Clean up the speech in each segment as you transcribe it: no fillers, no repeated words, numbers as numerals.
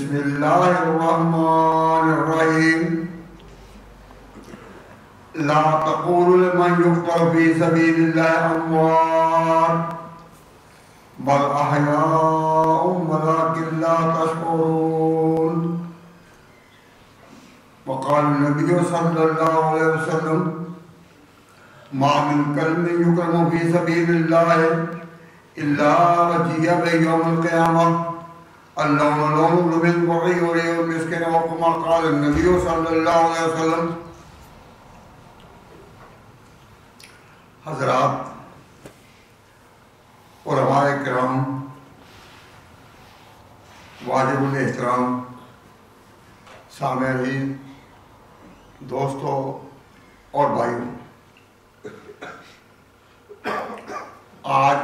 بسم اللہ الرحمن الرحیم لا تقولوا لمن يقتل في سبيل الله أموات بل أحياء ولكن لا تشعرون وقال النبي صلى الله عليه وسلم ما من كلب يكرم في سبيل الله إلا وجيء به يوم القيامة اللون لون بالبر وريح المسك وكما قال النبي صلى الله عليه وسلم. حضرات، علماء کرام، واجب الاحترام سامعین، دوستوں اور بھائیوں، آج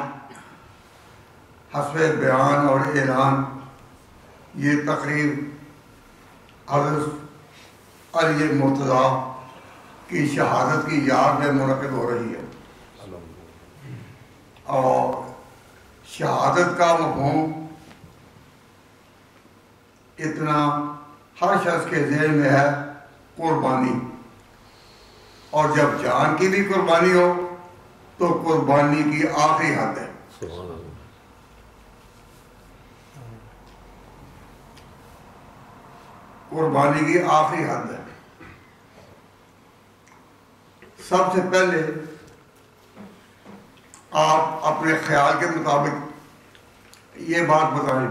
حسب بیان اور اعلان یہ تقریب حضرت علی مرتضیٰ کی شہادت کی یاد میں منعقد ہو رہی ہے، اور شہادت کا مفہوم اتنا ہر شخص کے ذہن میں ہے، قربانی، اور جب جان کی بھی قربانی ہو تو قربانی کی آخری حد ہے. قربانی کی آخری حد ہے. سب سے پہلے آپ اپنے خیال کے مطابق یہ بات بتائیں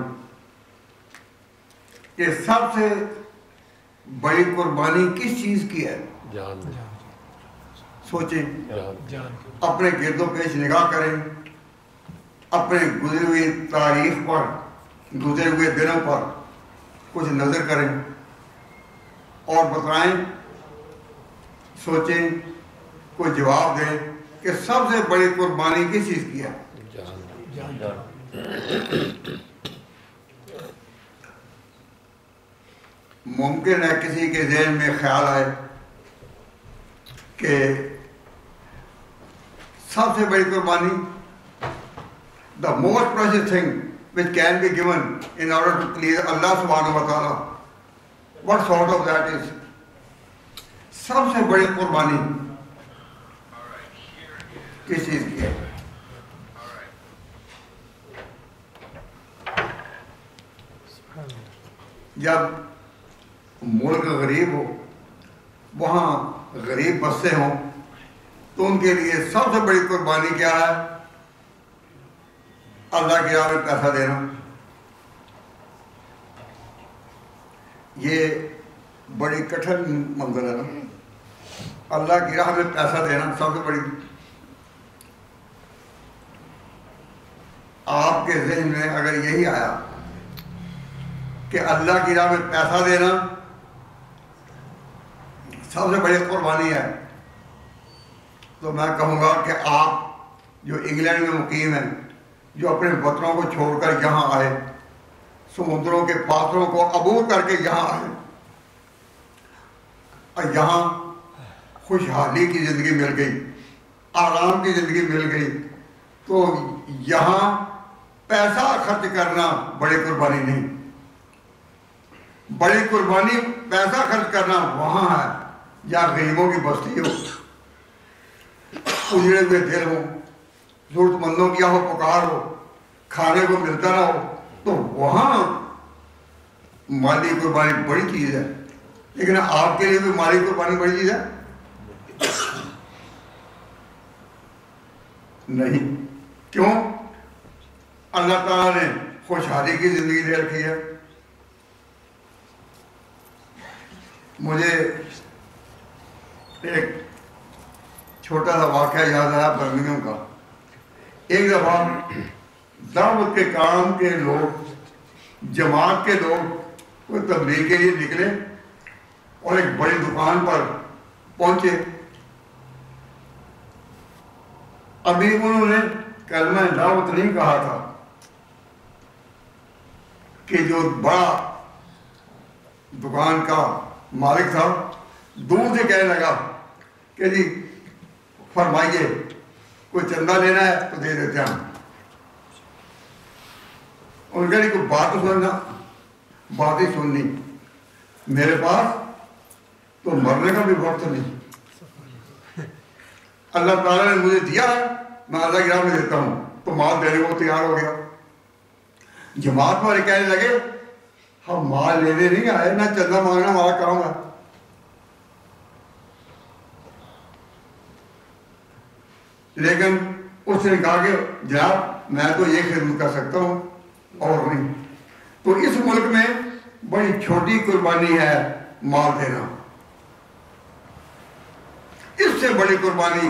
کہ سب سے بڑی قربانی کس چیز کی ہے؟ جان. سوچیں، اپنے گرد و پیش نگاہ کریں، اپنے گزری ہوئی تاریخ پر، گزرے ہوئے دنوں پر کچھ نظر کریں اور بتائیں، سوچیں، کوئی جواب دیں کہ سب سے بڑی قربانی کس چیز کی ہے؟ ممکن ہے کسی کے ذہن میں خیال آئے کہ سب سے بڑی قربانی، the most precious thing which can be given in order to please Allah subhanahu wa ta'ala, what sort of that is? سب سے بڑی قربانی کس چیز کی ہے؟ جب ملک غریب ہو، وہاں غریب بستے ہوں، تو ان کے لیے سب سے بڑی قربانی کیا ہے؟ اللہ کی راہ میں پیسہ دینا. یہ بڑی کٹھن منزل ہے نا، اللہ کی راہ میں پیسہ دینا سب سے بڑی. آپ کے ذہن میں اگر یہی آیا کہ اللہ کی راہ میں پیسہ دینا سب سے بڑی قربانی ہے، تو میں کہوں گا کہ آپ جو انگلینڈ میں مقیم ہیں، جو اپنے وطنوں کو چھوڑ کر یہاں آئے، سمندروں کے پاتھروں کو عبور کر کے یہاں آئے، اور یہاں خوشحالی کی زندگی مل گئی، آرام کی زندگی مل گئی، تو یہاں پیسہ خرچ کرنا بڑی قربانی نہیں. بڑی قربانی پیسہ خرچ کرنا وہاں ہے یا غریبوں کی بستی ہو، اجڑے ہوئے دل ہو، ضرورت مندوں کی آہو پکار ہو، کھانے کو ملتا نہ ہو، تو وہاں مالی قربانی بڑی چیز ہے. لیکن آپ کے لیے بھی مالی قربانی بڑی چیز ہے نہیں. کیوں؟ اللہ تعالیٰ نے خوشحالی کی زندگی دے رکھی ہے. مجھے ایک چھوٹا سا واقعہ یاد آیا برمنگھم کا. ایک دفعہ دعوت کے کام کے لوگ، جماعت کے لوگ کوئی تبلیغ کے لیے نکلے اور ایک بڑی دکان پر پہنچے. ابھی انہوں نے کلمہ دعوت نہیں کہا تھا کہ جو بڑا دکان کا مالک تھا دور سے کہنے لگا کہ جی فرمائیے، کوئی چندہ لینا ہے تو دے دیتے ہیں. ان کے لیے کوئی بات تو سننا، باتیں سننی. میرے پاس تو مرنے کا بھی وقت نہیں. اللہ تعالیٰ نے مجھے دیا ہے, میں اللہ کی راہ میں دیتا ہوں, تو مال دینے کو تیار ہو گیا. جماعت والے کہنے لگے ہم مال لینے نہیں آئے, نہ چندہ مانگنا ہمارا کام ہے. لیکن اس نے کہا کہ جناب میں تو یہ خدمت کر سکتا ہوں اور نہیں. تو اس ملک میں بڑی چھوٹی قربانی ہے مال دینا. اس سے بڑی قربانی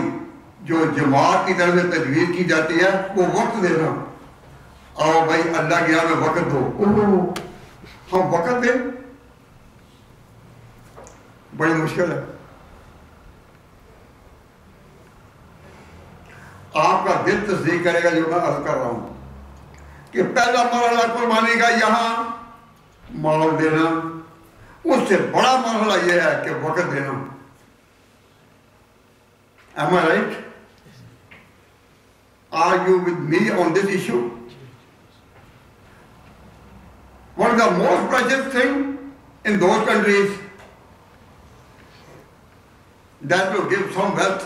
جو جماعت کی طرف سے تجویز کی جاتی ہے وہ وقت دینا. آؤ بھائی اللہ کی راہ میں وقت دو. ہم وقت دیں, بڑی مشکل ہے. آپ کا دل تصدیق کرے گا جو میں عرض کر رہا ہوں کہ پہلا مرحلہ قربانی کا یہاں مال دینا, اس سے بڑا مرحلہ یہ ہے کہ وقت دینا. Am I right? Are you with me on this issue? What is the most precious thing in those countries that will give some wealth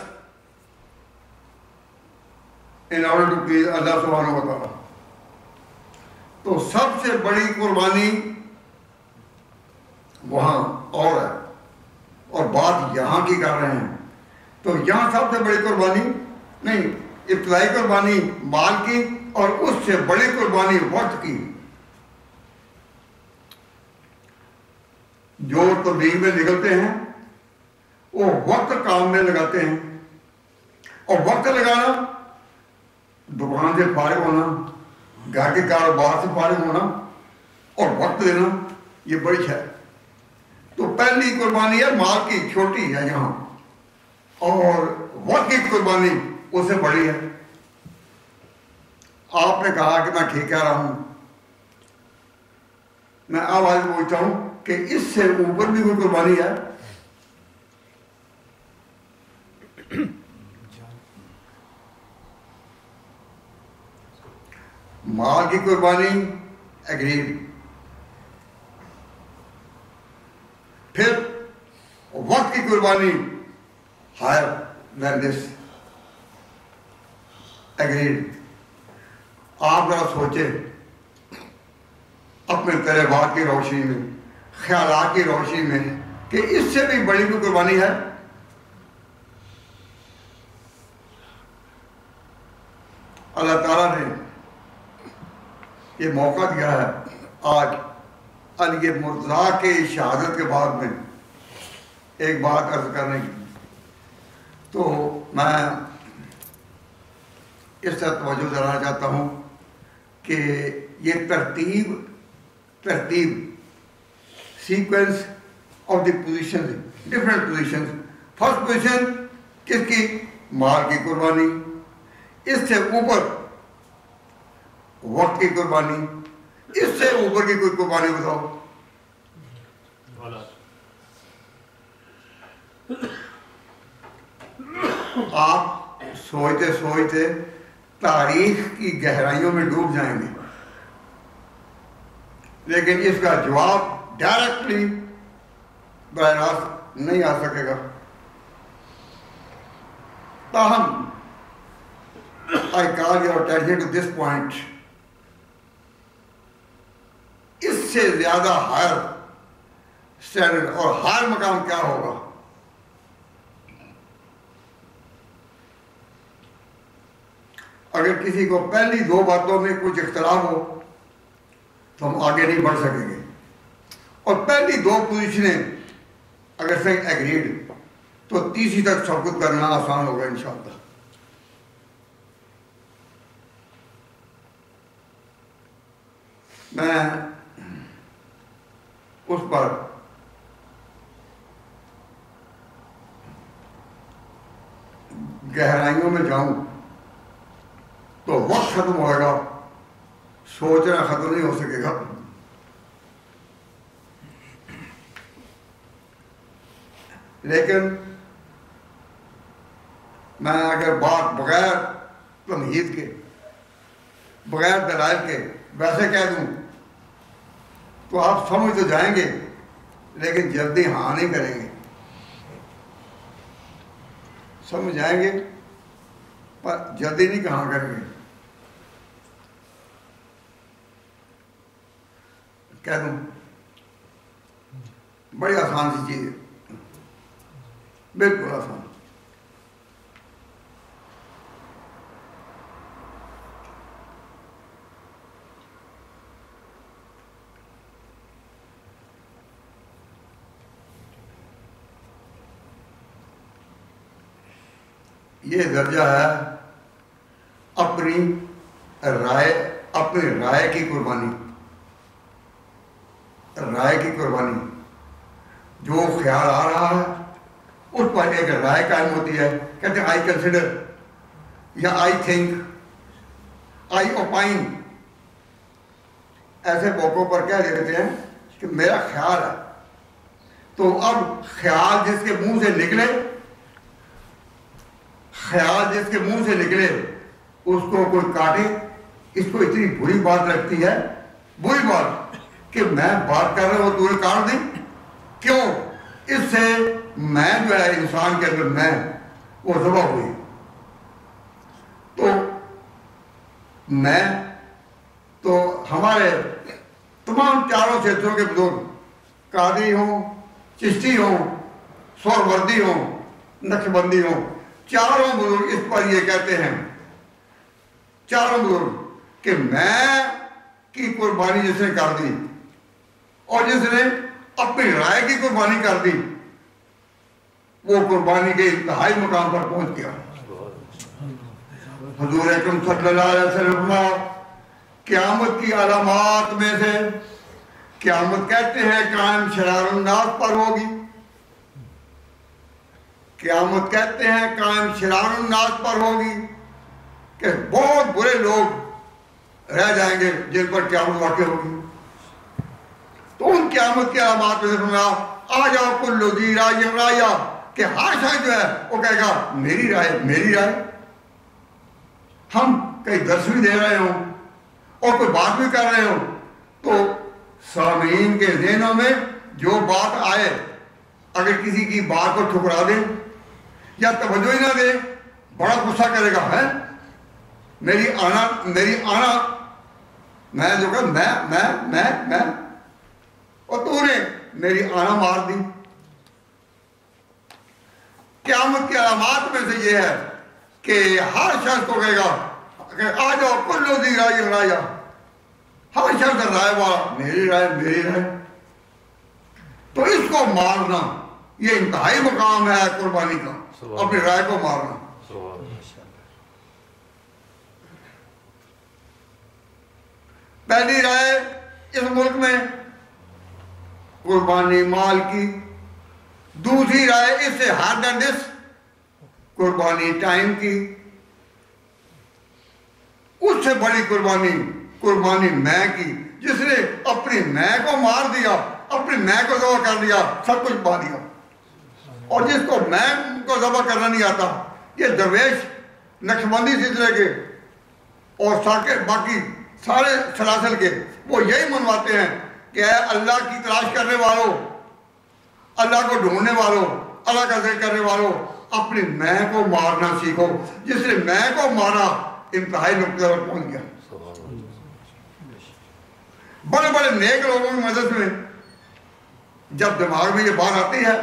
in order to please Allah subhanahu wa ta'ala. تو سب سے بڑی قربانی وہاں اور ہے, اور بات یہاں کی کر رہے ہیں. تو یہاں سب سے بڑی قربانی نہیں, ابتدائی قربانی مال کی, اور اس سے بڑی قربانی وقت کی. جو تبلیغ میں نکلتے ہیں وہ وقت کام میں لگاتے ہیں, اور وقت لگانا, دکان سے فارغ ہونا, گھر کے کاروبار سے فارغ ہونا اور وقت دینا, یہ بڑی ہے. تو پہلی قربانی ہے مال کی, چھوٹی ہے یہاں, اور وقت کی قربانی اس سے بڑی ہے. آپ نے کہا کہ میں ٹھیک کہہ رہا ہوں. میں اب آج پوچھتا ہوں کہ اس سے اوپر بھی کوئی قربانی ہے؟ مال کی قربانی ایگریڈ, پھر وقت کی قربانی ہائر دین دس, ایگریڈ. آپ ذرا سوچیں اپنے تجربات کی روشنی میں, خیالات کی روشنی میں, کہ اس سے بھی بڑی کوئی قربانی ہے؟ اللہ تعالیٰ نے یہ موقع دیا ہے آج علی مرتضیٰ کے شہادت کے بعد میں ایک بات عرض کرنے کی. تو میں اس طرح توجہ دلانا چاہتا ہوں کہ یہ ترتیب sequence of the position, different position. First position کس کی؟ مال کی قربانی. اس سے اوپر وقت کی قربانی. اس سے اوپر کی کوئی قربانی بتاؤ. آپ سوچتے سوچتے تاریخ کی گہرائیوں میں ڈوب جائیں گے, لیکن اس کا جواب ڈائریکٹلی براہ راست نہیں آ سکے گا. تاہم I call your attention to this point. اس سے زیادہ ہائر اسٹینڈرڈ اور ہائر مقام کیا ہوگا؟ اگر کسی کو پہلی دو باتوں میں کچھ اختلاف ہو تو ہم آگے نہیں بڑھ سکیں گے, اور پہلی دو پوزیشنیں اگر سے ایگریڈ تو تیسری تک سب کچھ کرنا آسان ہوگا انشاءاللہ. میں اس پر گہرائیوں میں جاؤں تو وقت ختم ہوئے گا, سوچنا ختم نہیں ہو سکے گا. لیکن میں اگر بات بغیر تمہید کے, بغیر دلائل کے ویسے کہہ دوں تو آپ سمجھ تو جائیں گے لیکن جلدی ہاں نہیں کریں گے. سمجھ جائیں گے پر جلدی نہیں کہاں کریں گے. کہہ دوں بڑی آسان سی چیز ہے, بالکل آسان. یہ درجہ ہے اپنی رائے کی قربانی. رائے کی قربانی, جو خیال آ رہا ہے اس پر ایک رائے قائم ہوتی ہے. کہتے ہیں آئی کنسیڈر یا آئی تھنک, آئی اوپائن. ایسے موقعوں پر کہہ دیتے ہیں کہ میرا خیال ہے. تو اب خیال جس کے منہ سے نکلے, خیال جس کے منہ سے نکلے اس کو کوئی کاٹے, اس کو اتنی بری بات لگتی ہے, بری بات کہ میں بات کر رہا ہوں تو یہ کاٹ دیں. کیوں؟ اس سے میں جو ہے انسان کے اندر میں وہ ذبح ہوئی. تو میں تو ہمارے تمام چاروں چھیتروں کے بزرگ, قادری ہوں, چشتی ہوں, سہروردی ہوں, نقشبندی ہوں, چاروں بزرگ اس پر یہ کہتے ہیں, چاروں بزرگ, کہ میں کی قربانی جس نے کر دی اور جس نے اپنی رائے کی قربانی کر دی وہ قربانی کے انتہائی مقام پر پہنچ گیا. حضور اکرم صلی اللہ علیہ وسلم قیامت کی علامات میں سے, قیامت کہتے ہیں قائم شرار الناس پر ہوگی. قیامت کہتے ہیں قائم شرار الناس پر ہوگی کہ بہت برے لوگ رہ جائیں گے جن پر قیامت واقع ہوگی. تو ان قیامت کی علامات میں سے فرمایا آ جاؤ کل ذی رائے رایا, کہ ہر شخص جو ہے وہ کہے گا میری رائے, میری رائے. ہم کئی درس بھی دے رہے ہوں اور کوئی بات بھی کر رہے ہوں تو سامعین کے ذہنوں میں جو بات آئے, اگر کسی کی بات کو ٹھکرا دیں یا توجہ ہی نہ دے, بڑا غصہ کرے گا, ہے میری آنا میں جو کہ میں اور تو نے میری آنا مار دی. قیامت کی علامات میں سے یہ ہے کہ ہر شخص کو کہے گا کہ آ جاؤ کل ذی رائے رایا, ہر شخص رائے والا میری رائے, میری رائے. تو اس کو مارنا یہ انتہائی مقام ہے قربانی کا, اپنی رائے کو مارنا. پہلی رائے اس ملک میں قربانی مال کی, دوسری رائے اس سے ہارڈ اینڈ دس قربانی ٹائم کی, اس سے بڑی قربانی میں کی, جس نے اپنی میں کو مار دیا, اپنی میں کو ذبح کر دیا, سب کچھ پا دیا. اور جس کو میں کو ذبح کرنا نہیں آتا, یہ درویش نقشبندی سلسلے کے اور باقی سارے سلاسل کے, وہ یہی منواتے ہیں کہ اے اللہ کی تلاش کرنے والوں, اللہ کو ڈھونڈنے والوں, اللہ کا ذکر کرنے والوں, اپنی میں کو مارنا سیکھو. جس نے میں کو مارا انتہائی نقطے پر پہنچ گیا. بڑے بڑے نیک لوگوں کی مدد میں جب دماغ میں یہ بات آتی ہے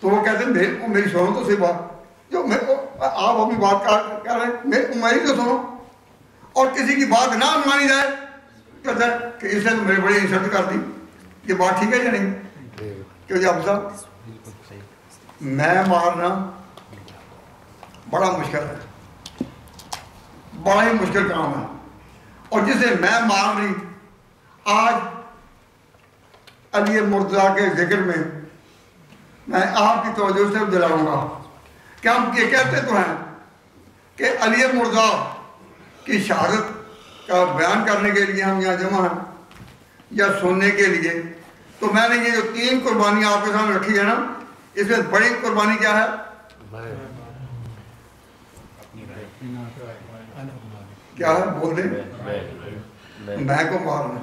تو وہ کہتے ہیں میری سنو تو صحیح بات, جو آپ اپنی بات کر رہے ہیں میری تو سنو. اور کسی کی بات نہ مانی جائے کہتا ہے کہ اس نے تو میری بڑی انسلٹ کر دی, یہ بات ٹھیک ہے یا نہیں؟ کہ جی اب صاحب میں مارنا بڑا مشکل ہے, بڑا ہی مشکل کام ہے. اور جسے میں مار لی, آج علی مرتضیٰ کے ذکر میں میں آپ کی توجہ سے دلاؤں گا کہ ہم یہ کہتے تو ہیں کہ علی مرتضیٰ کی شہادت کا بیان کرنے کے لیے ہم یہاں جمع ہیں یا سننے کے لیے. تو میں نے یہ جو 3 قربانیاں آپ کے سامنے رکھی ہے نا, اس میں بڑی قربانی کیا ہے؟ کیا ہے بول دیں؟ میں کو مارنا.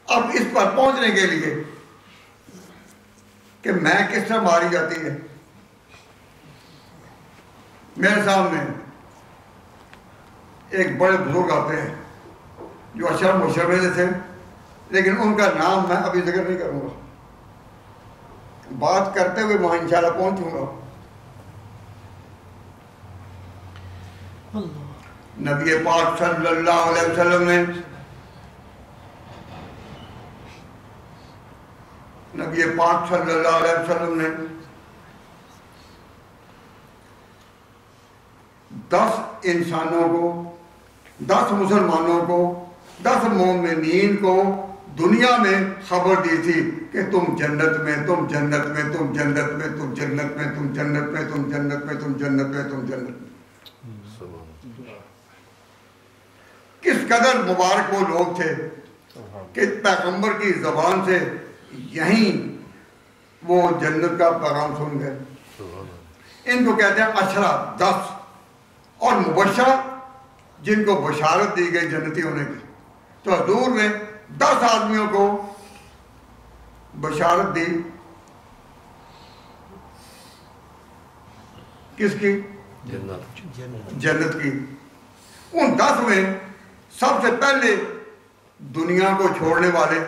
اب اس پر پہنچنے کے لیے کہ میں کس طرح ماری جاتی ہے، میرے سامنے ایک بڑے بزرگ آتے ہیں جو اشرف مشرف تھے، لیکن ان کا نام میں ابھی ذکر نہیں کروں گا، بات کرتے ہوئے وہاں انشاءاللہ پہنچوں گا۔ نبی پاک صلی اللہ علیہ وسلم نے نبی پاک صلی اللہ علیہ وسلم نے 10 انسانوں کو، 10 مسلمانوں کو، 10 مومنین کو دنیا میں خبر دی تھی کہ تم جنت میں، تم جنت میں، تم جنت میں، تم جنت میں، تم جنت میں، تم جنت میں، تم جنت میں، تم جنت میں۔ کس قدر مبارک وہ لوگ تھے کہ پیغمبر کی زبان سے یہیں وہ جنت کا پیغام سن گئے۔ ان کو کہتے ہیں عشرہ، 10، اور مبشرہ جن کو بشارت دی گئی جنتی ہونے کی۔ تو حضور نے 10 آدمیوں کو بشارت دی، کس کی؟ جنت کی۔ ان 10 میں سب سے پہلے دنیا کو چھوڑنے والے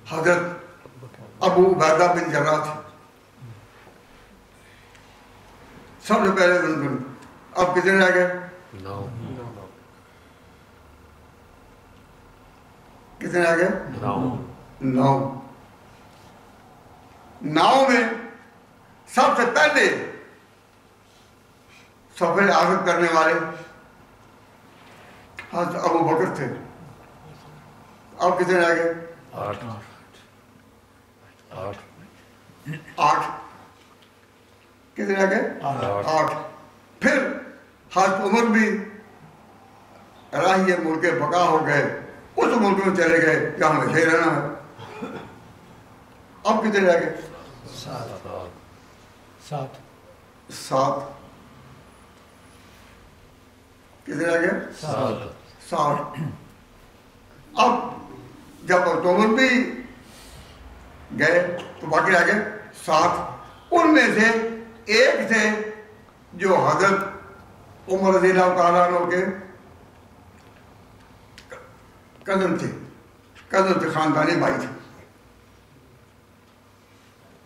حضرت ابو عبیدہ بن جراح تھے، سب سے پہلے دن۔ اب کتنے رہ گئے؟ 9۔ کتنے رہ گئے؟ 9۔ 9 میں سب سے پہلے سفر آغاز کرنے والے حضرت ابو بکر تھے۔ اب کتنے رہ گئے؟ 8۔ کتنے رہ گئے؟ 8۔ پھر حضرت عمر بھی راہی ملک بقا ہو گئے، اس ملک میں چلے گئے جہاں ہمیشہ رہنا ہے۔ اب کتنے رہ گئے؟ 7۔ کتنے رہ گئے؟ 7۔ اب جب عمر بھی گئے تو باقی رہ گئے 7۔ ان میں سے ایک تھے جو حضرت عمر رضی اللہ تعالیٰ عنہ کے کزن تھے، خاندانی بھائی تھے۔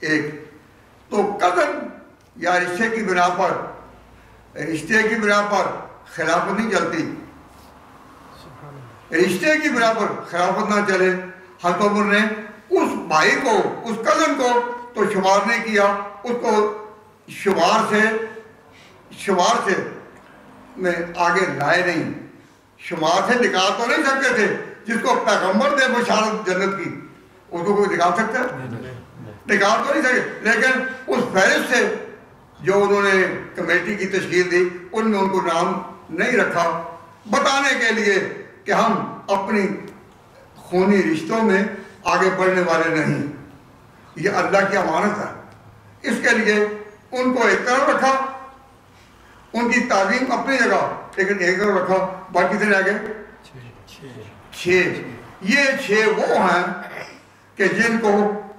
ایک تو کزن یا رشتے کی بنا پر خلافت نہیں چلتی، رشتے کی بنا پر خلافت نہ چلے۔ حضرت عمر نے اس بھائی کو، اس کزن کو تو شمار نہیں کیا، اس کو شمار سے میں آگے لائے نہیں، شمار سے نکال تو نہیں سکتے تھے۔ جس کو پیغمبر نے بشارت جنت کی اس کو کوئی نکال سکتا ہے؟ نکال تو نہیں سکتے، لیکن اس فہرست سے جو انہوں نے کمیٹی کی تشکیل دی ان میں ان کو نام نہیں رکھا، بتانے کے لیے کہ ہم اپنی خونی رشتوں میں آگے بڑھنے والے نہیں، یہ اللہ کی امانت ہے۔ اس کے لیے ان کو ایک طرف رکھا، ان کی تعظیم اپنی جگہ، لیکن ایک طرف رکھا۔ باقی کتنے رہ گئے؟ 6۔ یہ 6 وہ ہیں کہ جن کو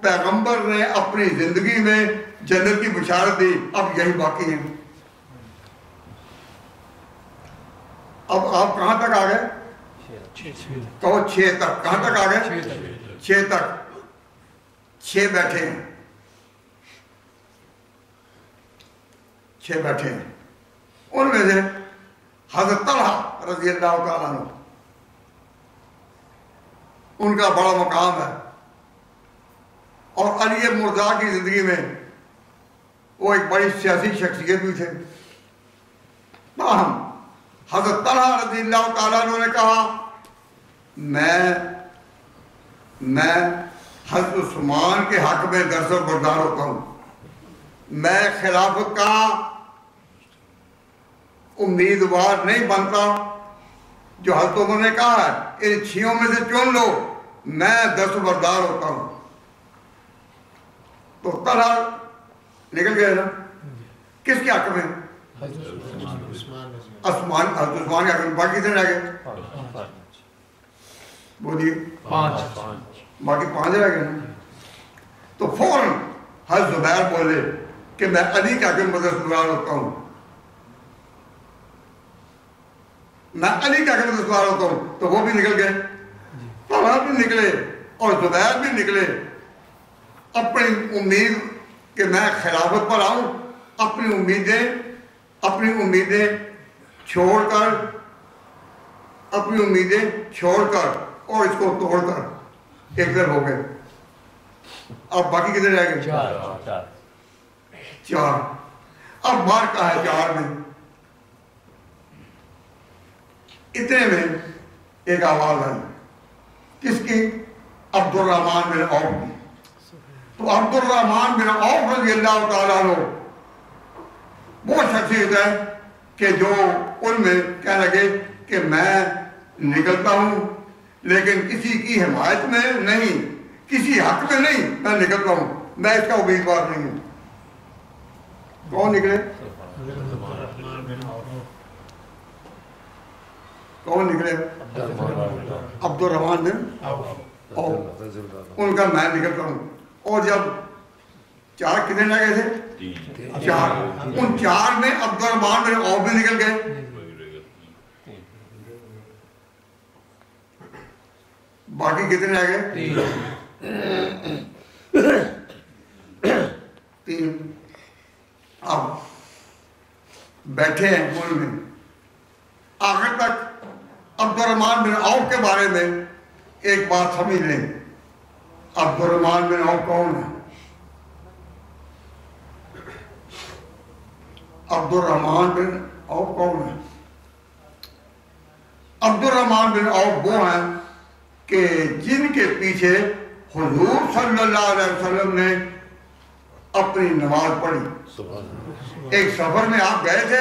پیغمبر نے اپنی زندگی میں جنت کی بشارت دی۔ اب یہی باقی ہیں۔ اب آپ کہاں تک آ گئے؟ کہو 6 تک۔ کہاں تک آ گئے؟ 6 تک۔ 6 بیٹھے ہیں، 6 بیٹھے ہیں۔ ان میں سے حضرت طلحہ رضی اللہ تعالیٰ عنہ، ان کا بڑا مقام ہے، اور علی مرزا کی زندگی میں وہ ایک بڑی سیاسی شخصیت بھی تھے۔ تاہم حضرت طلحہ رضی اللہ تعالیٰ عنہ نے کہا میں حضرت عثمان کے حق میں درس و بردار ہوتا ہوں، میں خلافت کا امیدوار نہیں بنتا۔ جو حضرت عمر نے کہا ہے ان 6 میں سے چن لو، میں درس و بردار ہوتا ہوں۔ تو طلحہ نکل گئے نا، کس کے حق میں؟ حضرت عثمان کے حق میں۔ باقی سے رہ گئے بولیے 5 باقی 5 رہ گئے نا. تو فوراً حضرت زبیر بولے کہ میں علی کا کے مدد سوار ہوتا ہوں, میں علی کا کے مدد سوار ہوتا ہوں. تو وہ بھی نکل گئے, طلحہ بھی نکلے اور زبیر بھی نکلے. اپنی امید کہ میں خلافت پر آؤں, اپنی امیدیں چھوڑ کر اور اس کو توڑ کر ایک طرف ہو گئے. اب باقی کتنے رہ گئے؟ 4. اب مار کا ہے 4 میں. اتنے میں ایک آواز آئی, کس کی؟ عبد الرحمن بن عوف کی. تو عبد الرحمن بن عوف رضی اللہ تعالیٰ عنہ وہ شخصیت ہے کہ جو ان میں کہنے لگے کہ میں نکلتا ہوں لیکن کسی کی حمایت میں نہیں, کسی حق میں نہیں, میں نکلتا ہوں, میں اس کا امیدوار نہیں ہوں. کون نکلے؟ کون نکلے؟ عبد الرحمن بن عوف. ان کا میں نکلتا ہوں. اور جب 4 کتنے رہ گئے تھے؟ 4. ان 4 میں عبد الرحمن بن عوف بھی نکل گئے. باقی کتنے رہ گئے؟ 3. اب بیٹھے ہیں ان میں. آخر تک عبد الرحمن بن عوف کے بارے میں ایک بات سمجھ لیں. عبد الرحمن بن عوف کون ہے؟ عبد الرحمن بن عوف کون ہے؟ عبد الرحمن بن عوف وہ ہیں کہ جن کے پیچھے حضور صلی اللہ علیہ وسلم نے اپنی نماز پڑھی. ایک سفر میں آپ گئے تھے,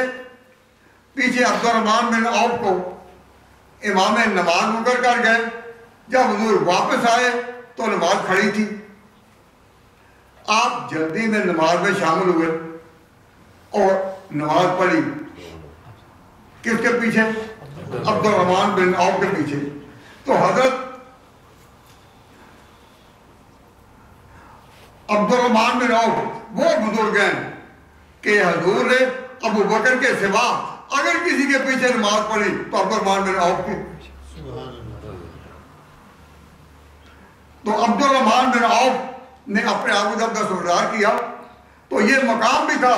پیچھے عبد الرحمن بن عوف کو امام نماز مقرر کر گئے. جب حضور واپس آئے تو نماز کھڑی تھی. آپ جلدی میں نماز میں شامل ہوئے اور نماز پڑھی. کس کے پیچھے؟ عبد الرحمن بن عوف کے پیچھے. تو حضرت عبد الرحمن بن عوف وہ بزرگ ہیں کہ حضور نے ابو بکر کے سوا اگر کسی کے پیچھے نماز پڑھی تو عبد الرحمن بن عوف کی. تو عبد الرحمن بن عوف نے اپنے آپ کو جب دستبردار کیا تو یہ مقام بھی تھا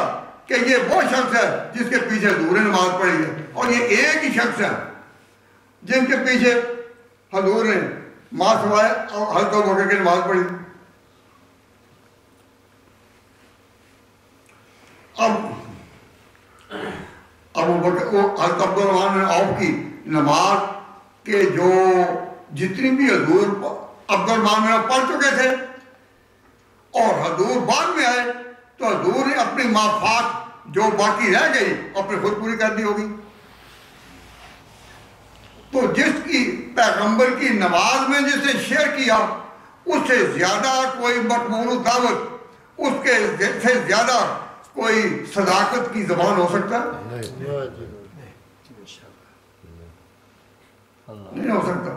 کہ یہ وہ شخص ہے جس کے پیچھے حضور نے نماز پڑھی ہے. اور یہ ایک ہی شخص ہے جن کے پیچھے حضور نے ماں سوائے حضرت ابو بکر کی نماز پڑھی. اب ابو بکر حضرت عبد الرحمن بن عوف کی نماز کے جو جتنی بھی حضور عبد الرحمن بن عوف پڑھ چکے تھے اور حضور بعد میں آئے تو حضور نے اپنی مافات جو باقی رہ گئی اپنی خود پوری کر دی ہوگی. تو جس کی پیغمبر کی نماز میں جس نے شیئر کیا اس سے زیادہ کوئی مقبول دعوت, اس کے سے زیادہ کوئی صداقت کی زبان ہو سکتا ہے؟ نہیں ہو سکتا.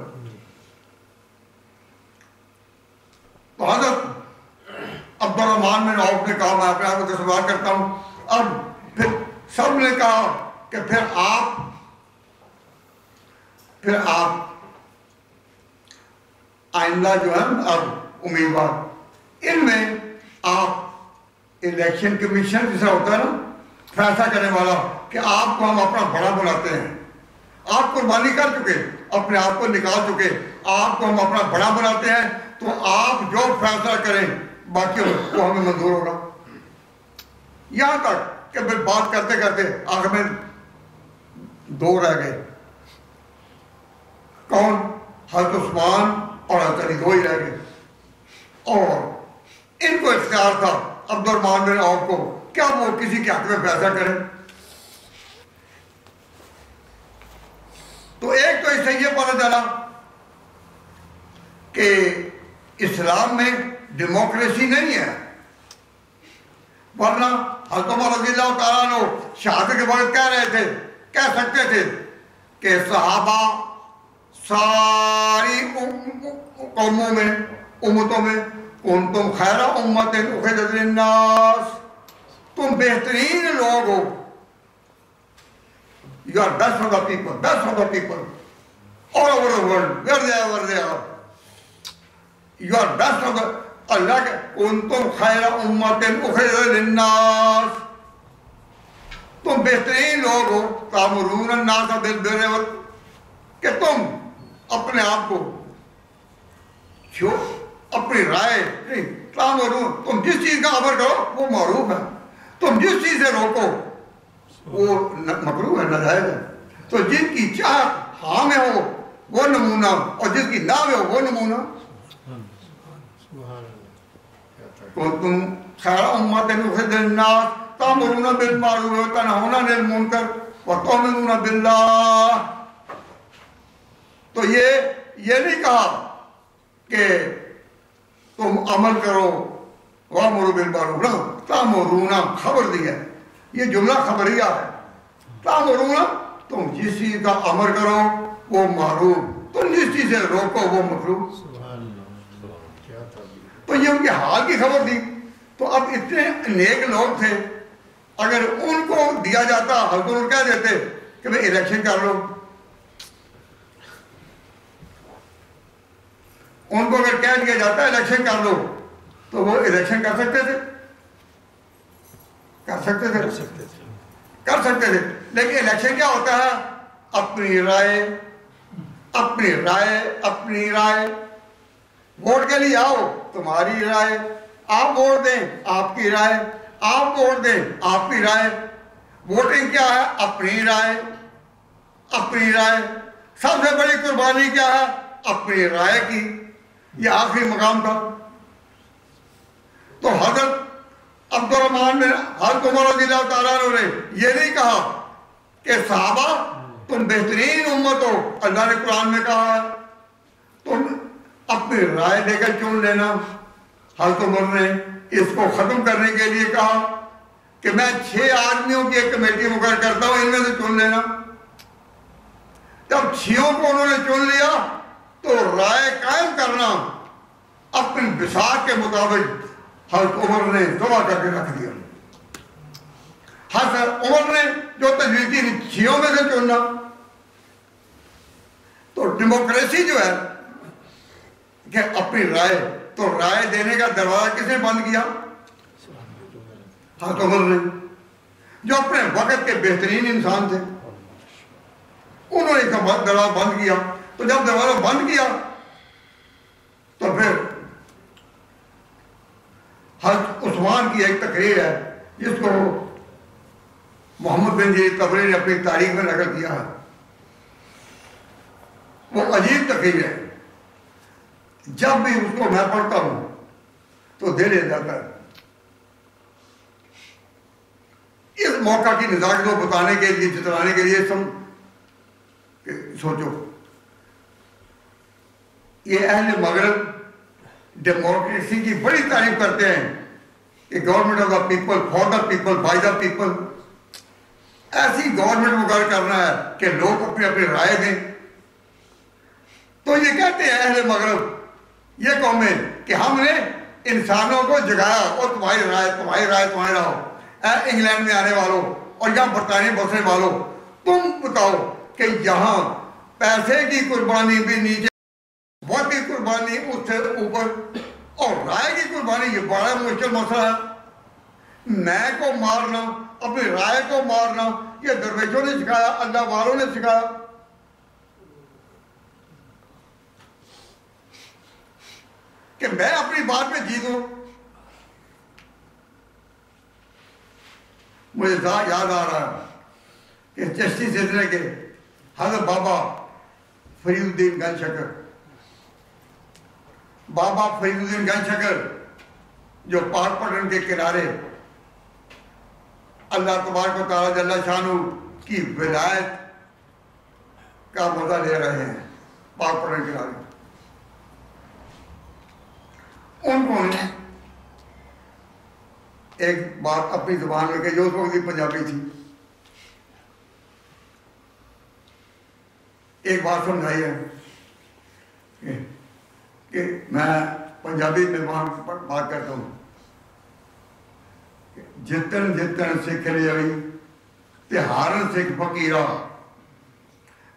تو حضرت عبد الرحمن بن عوف نے کہا میں اپنے آپ کو تصور کرتا ہوں. اب پھر سب نے کہا کہ پھر آپ آئندہ جو ہے اب امیدوار ان میں آپ الیکشن کمیشن جیسا ہوتا ہے نا فیصلہ کرنے والا کہ آپ کو ہم اپنا بڑا بناتے ہیں. آپ قربانی کر چکے, اپنے آپ کو نکال چکے, آپ کو ہم اپنا بڑا بناتے ہیں تو آپ جو فیصلہ کریں باقی وہ ہمیں منظور ہوگا. یہاں تک کہ پھر بات کرتے کرتے آخر میں 2 رہ گئے. کون؟ حضرت عثمان اور حضرت علی 2 ہی رہ گئے. اور ان کو اختیار تھا عبد الرحمن بن عوف کو کیا وہ کسی کے حق میں فیصلہ کریں. تو ایک تو اس سے یہ پتہ چلا کہ اسلام میں ڈیموکریسی نہیں ہے, ورنہ حضرت عمر رضی اللہ تعالیٰ عنہ شہادت کے وقت کہہ سکتے تھے کہ صحابہ ساری قوموں میں امتوں میں کنتم خیر امت اخرجت للناس، تم بہترین لوگ ہو. You are best of the people all over the world, where they are. You are best of the اللہ کے کنتم خیر امت اخرجت للناس، تم بہترین لوگ ہو. تامرون الناس بالبر، کہ تم اپنے آپ کو جو اپنی رائے نہیں، تامرون، تم جس چیز کا امر کرو وہ معروف ہے، تم جس چیز سے روکو وہ مکروہ ہے، ناجائز ہے. تو جن کی چاہت ہاں میں ہو وہ نمونہ، اور جس کی نہ میں ہو وہ نمونہ. کنتم خیر امت اخرجت للناس تأمرون بالمعروف وتنہون عن المنکر وتؤمنون باللہ. تو یہ نہیں کہا کہ تم عمل کرو وامروا بالمعروف، نہ، تأمرون خبر دی ہے، یہ جملہ خبریہ ہے. تأمرون، تم جس چیز کا امر کرو وہ معروف، تم جس چیز سے روکو وہ مکروہ. تو یہ ان کے حال کی خبر دی. تو اب اتنے نیک لوگ تھے، اگر ان کو دیا جاتا حضور کہہ دیتے کہ میں الیکشن کر لو، ان کو اگر کہہ دیا جاتا الیکشن کر لو تو وہ الیکشن کر سکتے تھے، کر سکتے تھے. لیکن الیکشن کیا ہوتا ہے؟ اپنی رائے. ووٹ کے لیے آؤ، تمہاری رائے، آپ ووٹ دیں آپ کی رائے، آپ ووٹ دیں آپ کی رائے. ووٹنگ کیا ہے؟ اپنی رائے. سب سے بڑی قربانی کیا ہے؟ اپنی رائے کی. یہ آخری مقام تھا. تو حضرت عبد الرحمن بن حضرت عمر رضی اللہ تعالیٰ عنہ نے یہ نہیں کہا کہ صحابہ تم بہترین امت ہو، اللہ نے قرآن میں کہا ہے تم اپنی رائے دے کر چن لینا. حضرت عمر نے اس کو ختم کرنے کے لیے کہا کہ میں 6 آدمیوں کی ایک کمیٹی مقرر کرتا ہوں، ان میں سے چن لینا. جب 6 کو انہوں نے چن لیا تو رائے قائم کرنا اپنی بساط کے مطابق حضرت عمر نے جمع کر کے رکھ دیا. حضرت عمر نے جو تجویز کی 6 میں سے چننا. تو ڈیموکریسی جو ہے کہ اپنی رائے، تو رائے دینے کا دروازہ کس نے بند کیا؟ حضرت عمر نے، جو اپنے وقت کے بہترین انسان تھے. انہوں نے دروازہ بند کیا. تو جب دروازہ بند کیا تو پھر حضرت عثمان کی ایک تقریر ہے جس کو محمد بن جریر طبری نے اپنی تاریخ میں نقل کیا ہے. وہ عجیب تقریر ہے، جب بھی اس کو میں پڑھتا ہوں تو دل ہل جاتا ہے. اس موقع کی نزاکت کو بتانے کے لیے، جتلانے کے لیے سوچو، یہ اہل مغرب ڈیموکریسی کی بڑی تعریف کرتے ہیں کہ government of the people, for the people, by the people. ایسی گورنمنٹ مقرر کرنا ہے کہ لوگ اپنی اپنی رائے دیں. تو یہ کہتے ہیں اہل مغرب، یہ قومیں، کہ ہم نے انسانوں کو جگایا اور تمہاری رائے ہو. اے انگلینڈ میں آنے والوں اور یہاں برطانیہ بسنے والوں، تم بتاؤ کہ یہاں پیسے کی قربانی بھی نیچے، وقت کی قربانی اس سے اوپر، اور رائے کی قربانی یہ بڑا مشکل مسئلہ ہے. میں کو مارنا، اپنی رائے کو مارنا، یہ درویشوں نے سکھایا، اللہ والوں نے سکھایا. کہ میں اپنی بات میں جیتوں. مجھے یاد آ رہا ہے کہ چشتی سلسلے کے حضرت بابا فرید الدین گنج شکر، بابا فرید الدین گنج شکر جو پاک پٹن کے کنارے اللہ تبارک و تعالیٰ جل شانہ کی ولایت کا مزہ لے رہے ہیں پاک پٹن کے کنارے. ان کو نے ایک بات اپنی زبان میں کہی جو اس وقت پنجابی تھی. ایک بات سمجھائی ہے کہ میں پنجابی میں وہاں بات کرتا ہوں، جتن جتن سکھ لے ہوئی تے ہارن سکھ فقیرہ.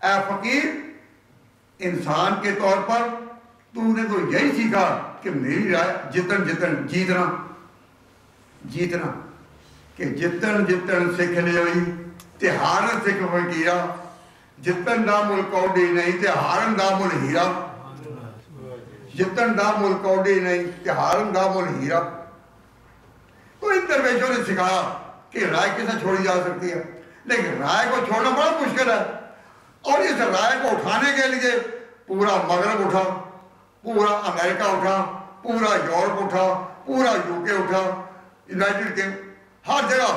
اے فقیر، انسان کے طور پر تو نے تو یہی سیکھا کہ میری رائے جتن جتن جیتنا جیتنا، کہ جتن جتن سکھ لے ہوئی تے ہارن سکھ فقیرہ. جتن دا مل کوڈی نہیں تے ہارن دا مل ہیرا. جتن دا مل کوڈی نہیں تے ہارن دا مل ہیرا. تو ان درویشوں نے سکھایا کہ رائے کیسے چھوڑی جا سکتی ہے، لیکن رائے کو چھوڑنا بڑا مشکل ہے. اور اس رائے کو اٹھانے کے لیے پورا مغرب اٹھا، پورا امریکہ اٹھا، پورا یورپ اٹھا، پورا UK اٹھا، یونائٹڈ کنگ، ہر جگہ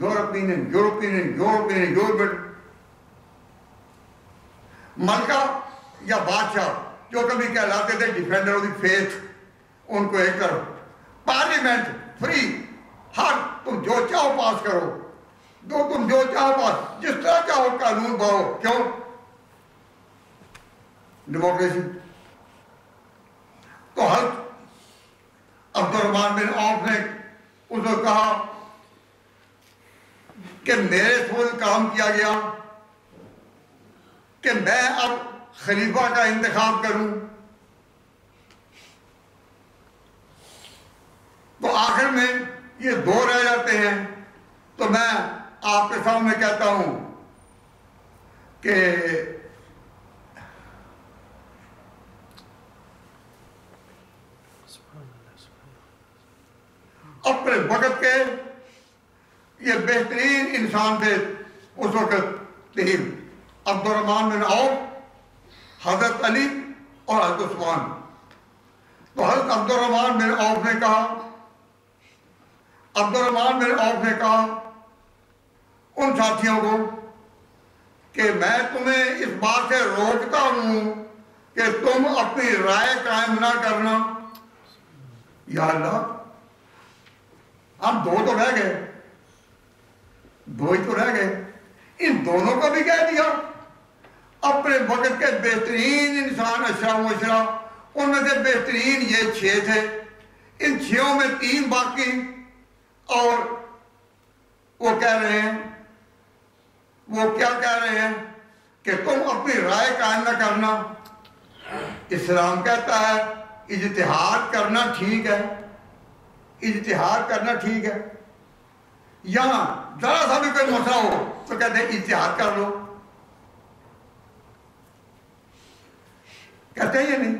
یورپین ملکہ یا بادشاہ جو کبھی کہلاتے تھے ڈیفینڈر آف دی فیتھ، ان کو ایک کرو. پارلیمنٹ فری، ہر تم جو چاہو پاس کرو، تم جو چاہو پاس، جس طرح چاہو قانون بناؤ. کیوں؟ ڈیموکریسی. تو حضرت عبدالرحمن بن عوف نے اس کو کہا کہ میرے سوچ کام کیا گیا کہ میں اب خلیفہ کا انتخاب کروں. تو آخر میں یہ دو رہ جاتے ہیں. تو میں آپ کے سامنے کہتا ہوں کہ اپنے وقت کے یہ بہترین انسان تھے اس وقت تین، عبدالرحمن بن عوف، حضرت علی اور حضرت عثمان. تو حضرت عبدالرحمن بن عوف نے کہا، عبدالرحمن بن عوف نے کہا ان ساتھیوں کو کہ میں تمہیں اس بات سے روکتا ہوں کہ تم اپنی رائے قائم نہ کرنا. یا اللہ، ہم دو تو رہ گئے، دو ہی تو رہ گئے. ان دونوں کو بھی کہہ دیا. اپنے وقت کے بہترین انسان اشرا مشرا، ان میں سے بہترین یہ 6 تھے. ان 6 میں 3 باقی، اور وہ کہہ رہے ہیں، وہ کیا کہہ رہے ہیں کہ تم اپنی رائے قائم نہ کرنا. اسلام کہتا ہے اجتہاد کرنا ٹھیک ہے، اجتہاد کرنا ٹھیک ہے. یہاں ذرا سا بھی کوئی مسئلہ ہو تو کہتے ہیں اجتہاد کر لو. کہتے ہیں یہ نہیں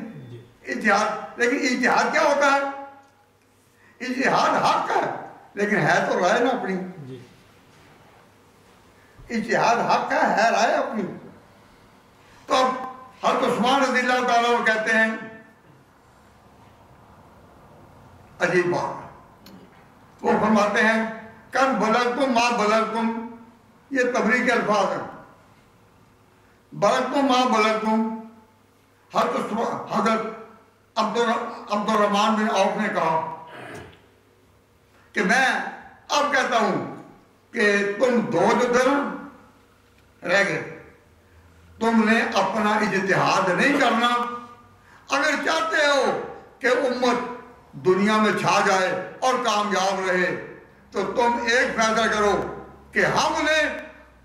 اجتہاد. لیکن اجتہاد کیا ہوتا ہے؟ اجتہاد حق ہے، لیکن ہے تو رائے نا اپنی. اجتہاد حق ہے رائے اپنی. تو حضرت عثمان رضی اللہ تعالیٰ وہ کہتے ہیں عجیب بات، وہ فرماتے ہیں کن بلغتم ما بلغتم، یہ تبریک کے الفاظ ہیں. بلغتم ما بلغتم. حضرت عبدالرحمن بن عوف نے کہا کہ میں اب کہتا ہوں کہ تم 2 جو تھے نا رہ گئے، تم نے اپنا اجتہاد نہیں کرنا. اگر چاہتے ہو کہ امت دنیا میں چھا جائے اور کامیاب رہے تو تم ایک فیصلہ کرو کہ ہم نے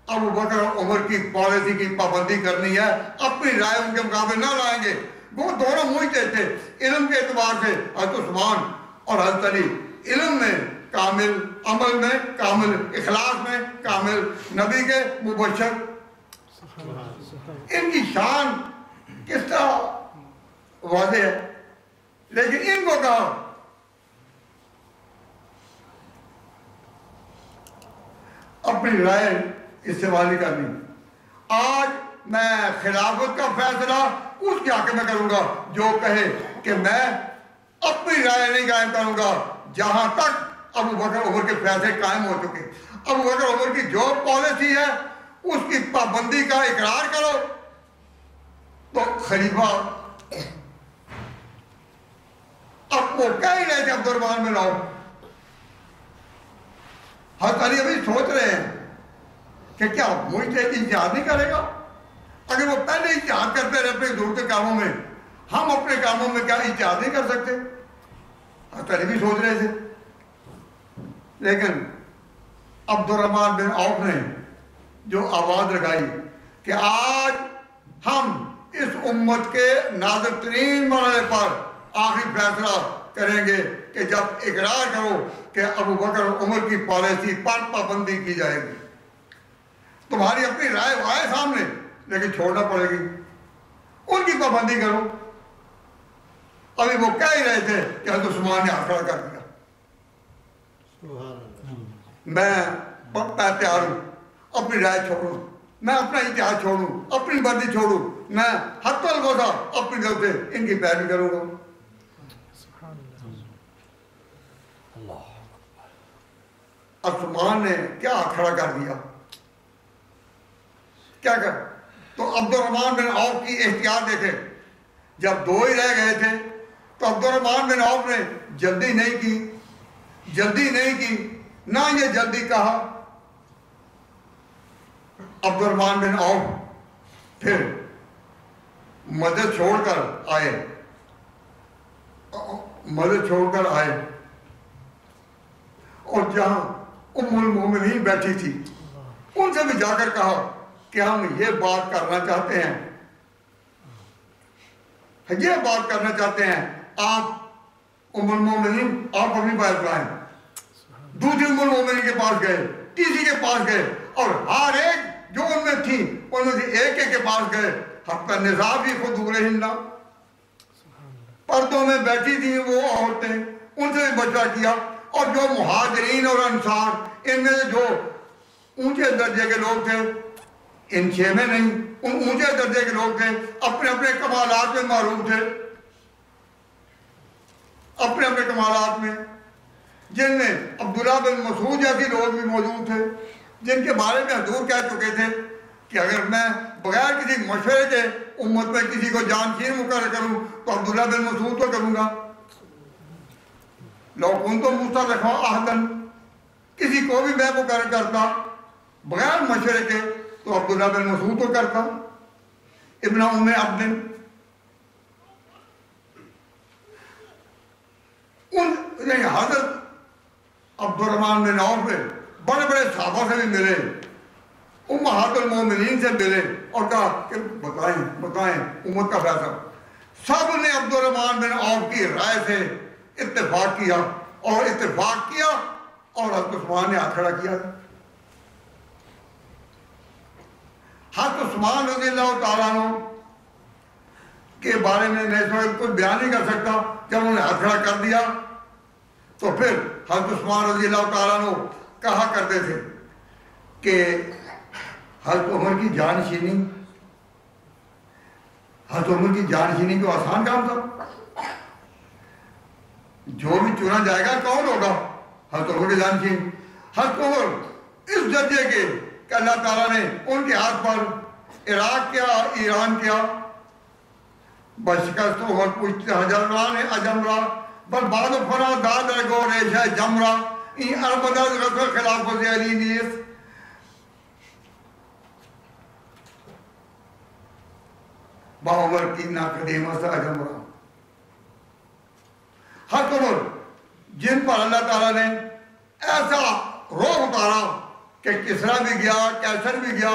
ابو بکر اور عمر کی پالیسی کی پابندی کرنی ہے، اپنی رائے ان کے مقابلے نہ لائیں گے. وہ دونوں مجھتے تھے علم کے اعتبار سے، حضرت عثمان اور حضرت علی. علم میں کامل، عمل میں کامل، اخلاص میں کامل، نبی کے مبشر. ان کی شان کس طرح واضح ہے. لیکن ان کو کہا اپنی رائے اس سے والی کرنی. آج میں خلافت کا فیصلہ اس کے حق میں کروں گا جو کہے کہ میں اپنی رائے نہیں قائم کروں گا جہاں تک ابو بکر عمر کے فیصلے قائم ہو چکے. ابو بکر عمر کی جو پالیسی ہے اس کی پابندی کا اقرار کرو. تو خلیفہ اب وہ کہہ ہی رہے تھے عبدالرحمن بن عوف. حضرت علی ابھی سوچ رہے ہیں کہ کیا مجھ سے اجتہاد نہیں کرے گا. اگر وہ پہلے اجتہاد کرتے رہے اپنے ضرورت کے کاموں میں، ہم اپنے کاموں میں کیا اجتہاد نہیں کر سکتے؟ پہلے بھی سوچ رہے تھے، لیکن عبد الرحمن بن عوف نے جو آواز لگائی کہ آج ہم اس امت کے نازک ترین مرحلے پر آخری فیصلہ کریں گے کہ جب اقرار کرو کہ ابو بکر اور عمر کی پالیسی پر پابندی کی جائے گی، تمہاری اپنی رائے وائے سامنے لیکن چھوڑنا پڑے گی، ان کی پابندی کرو۔ ابھی وہ کہہ ہی رہے تھے کہ حضرت عثمان نے ہاتھ کھڑا کر دیا، میں تیار ہوں اپنی رائے چھوڑوں، میں اپنا اتحاد چھوڑوں، اپنی مرضی چھوڑوں، میں حتی الوضع اپنی طرف سے ان کی پیروی کروں گا۔ عثمان نے کیا کھڑا کر دیا، کیا کر؟ تو عبد الرحمن بن عوف کی احتیاط دیکھے، جب دو ہی رہ گئے تھے تو عبد الرحمن بن عوف نے جلدی نہیں کی، نہ یہ جلدی کہا۔ عبد الرحمن بن عوف پھر مدد چھوڑ کر آئے اور جہاں ام المومنین بیٹھی تھی ان سے بھی جا کر کہا کہ ہم یہ بات کرنا چاہتے ہیں، آپ ام المومنین آپ اپنی بات لائیں۔ دوسری ام المومنین کے پاس گئے، تیسری کے پاس گئے، اور ہر ایک جو ان میں تھی ان میں سے ایک کے پاس گئے، حتی نساء بھی خدورہن، پردوں میں بیٹھی تھی وہ عورتیں، ان سے بھی مشورہ کیا، اور جو مہاجرین اور انصار ان میں سے جو اونچے درجے کے لوگ تھے، ان چھ میں نہیں، ان اونچے درجے کے لوگ تھے، اپنے اپنے کمالات میں معروف تھے، اپنے اپنے کمالات میں، جن میں عبداللہ بن مسعود جیسی لوگ بھی موجود تھے، جن کے بارے میں حضور کہہ چکے تھے کہ اگر میں بغیر کسی مشورے کے امت میں کسی کو جانشین مقرر کروں تو عبداللہ بن مسعود کو کروں گا، لو کنتم مستخلفا احدا، کسی کو بھی میں مقرر کرتا بغیر مشورے کے تو عبداللہ بن مسعود کو کرتا، ابن ام عبد۔ حضرت عبد الرحمن بن عوف بڑے بڑے صحابہ سے بھی ملے، امہات المومنین سے ملے اور کہا کہ بتائیں امت کا فیصلہ۔ سب نے عبد الرحمن بن عوف کی رائے سے اتفاق کیا اور حضرت عثمان نے ہاتھ کھڑا کیا۔ حضرت عثمان رضی اللہ تعالیٰ عنہ کے بارے میں اس وقت کچھ بیان نہیں کر سکتا، جب انہوں نے ہاتھ کھڑا کر دیا تو پھر حضرت عثمان رضی اللہ تعالیٰ عنہ کہا کرتے تھے کہ حضرت عمر کی جانشینی کو آسان کام تھا، جو بھی چنا جائے گا کون ہوگا؟ حضرت عمر کی جانشین۔ حضرت عمر اس درجے کے کہ اللہ تعالیٰ نے ان کے ہاتھ پر عراق کیا، ایران کیا، بشکست عمر پوچھتے حجران اجمرا بل بعد فنا دادر گو ریشہ جمرا این ارمدر رسول خلاف علی نیس۔ با عمر کی نا قدیمہ سے اجمرا۔ حضرت عمر جن پر اللہ تعالیٰ نے ایسا روح اتارا کہ کسرا بھی گیا، کیسر بھی گیا،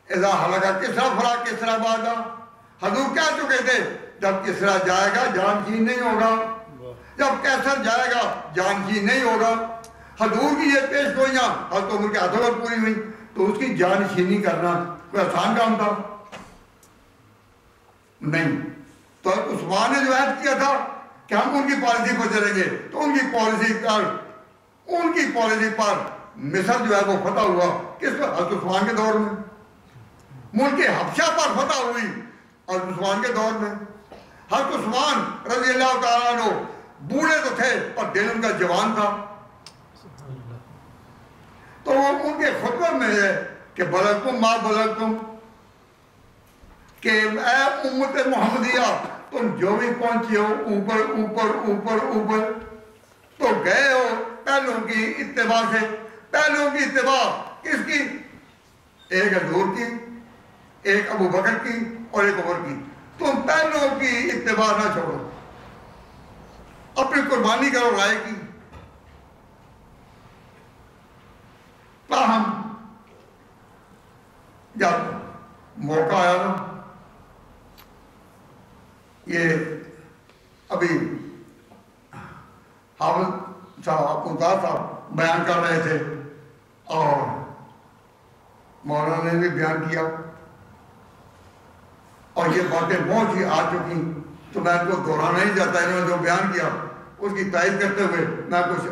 اذا حلقہ کسرا فرا کسرا بادا، حضور کہہ چکے تھے جب کسرا جائے گا جانشین نہیں ہوگا، جب کیسر جائے گا جانشین نہیں ہوگا۔ حضور کی یہ پیش گوئیاں حضرت عمر کے ہاتھوں پر پوری ہوئی، تو اس کی جانشینی کرنا کوئی آسان کام تھا؟ نہیں۔ تو عثمان نے جو عہد کیا تھا کہ ہم ان کی پالیسی پر چلیں گے، تو ان کی پالیسی پر مصر جو ہے وہ فتح ہوا، کس پر؟ حضرت عثمان کے دور میں۔ ملک حبشہ پر فتح ہوئی حضرت عثمان کے دور میں۔ حضرت عثمان رضی اللہ تعالیٰ عنہ بوڑھے تو تھے اور دل ان کا جوان تھا، تو وہ ان کے خطبے میں ہے کہ بلغتم ما بلغتم، کہ اے امت محمدیہ تم جو بھی پہنچے ہو اوپر اوپر اوپر اوپر، تو گئے ہو پہلوں کی اتباع سے۔ پہلوں کی اتباع کس کی؟ ایک حضور کی، ایک ابو بکر کی اور ایک عمر کی۔ تم پہلوں کی اتباع نہ چھوڑو، اپنی قربانی کرو رائے کی. تاہم جب موقع آیا نا، یہ ابھی حافظ صاحب ممتاز صاحب بیان کر رہے تھے اور مولانا نے بھی بیان کیا، اور یہ باتیں بہت ہی آ چکی، تو میں ان کو دہرانا نہیں چاہتا. انہوں نے جو بیان کیا اس کی تائید کرتے ہوئے میں کچھ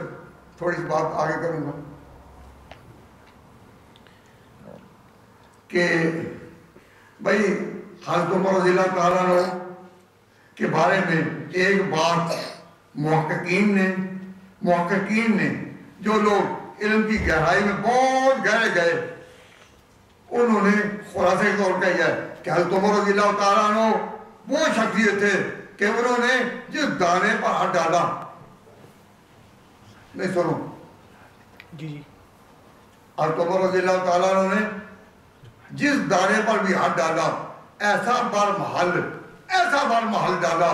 تھوڑی سی بات آگے کروں گا کہ بھائی حضرت عمر رضی اللہ تعالیٰ عنہ کے بارے میں ایک بات محققین نے جو لوگ علم کی گہرائی میں بہت گہرے گئے، انہوں نے خلاصے کے طور کہا ہے کہ حضرت عمر رضی اللہ تعالیٰ عنہ وہ شخصیت تھے کہ انہوں نے جس دانے پر ہاتھ ڈالا، نہیں سنو جی حضرت عمر رضی اللہ تعالیٰ عنہ نے جس دانے پر بھی ہاتھ ڈالا ایسا بر محل ڈالا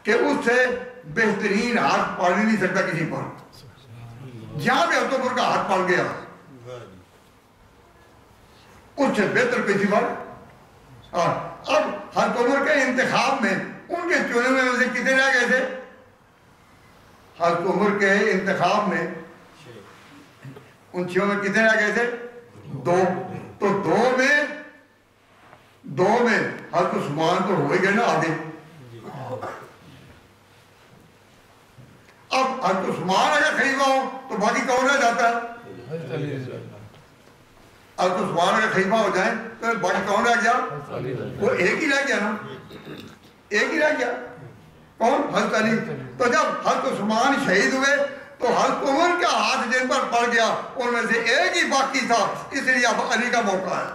کہ اس سے بہترین ہاتھ پڑ نہیں سکتا کسی پر. جہاں بھی حضرت عمر کا ہاتھ پڑ گیا اس سے بہتر کسی پر. اب حضرت عمر کے انتخاب میں ان کے چنے میں سے کتنے رہ گئے تھے؟ حضرت عمر کے انتخاب میں ان چھوں میں کتنے رہ گئے تھے؟ 2. تو 2 میں حضرت عثمان تو ہو ہی گئے نا آگے. اب حضرت عثمان اگر خلیفہ ہو تو باقی کون رہ جاتا ہے؟ حضرت عثمان اگر خلیفہ ہو جائیں تو باقی کون رہ گیا؟ وہ ایک ہی رہ گیا نا، ایک ہی رہ گیا. کون؟ حضرت علی. تو جب حضرت عثمان شہید ہوئے تو حضرت عمر کا ہاتھ جن پر پڑ گیا ان میں سے ایک ہی باقی تھا، اس لیے اب علی کا موقع ہے.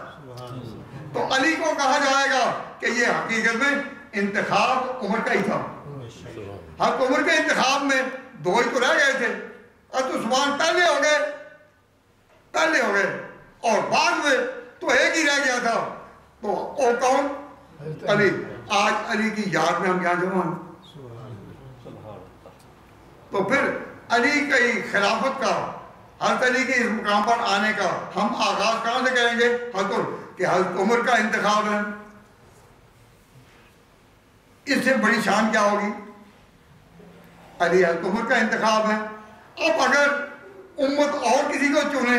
تو علی کو کہا جائے گا کہ یہ حقیقت میں انتخاب عمر کا ہی تھا. حضرت عمر کے انتخاب میں 2 ہی تو رہ گئے تھے. حضرت عثمان پہلے ہو گئے اور بعد میں تو ایک ہی رہ گیا تھا. تو وہ کون؟ علی. آج علی کی یاد میں ہم یہاں جمع ہیں. تو پھر علی کی خلافت کا، حضرت علی کے اس مقام پر آنے کا ہم آغاز کہاں سے کریں گے؟ کہ حضرت عمر کا انتخاب ہے. اس سے بڑی شان کیا ہوگی؟ علی حضرت عمر کا انتخاب ہے. اب اگر امت اور کسی کو چنے،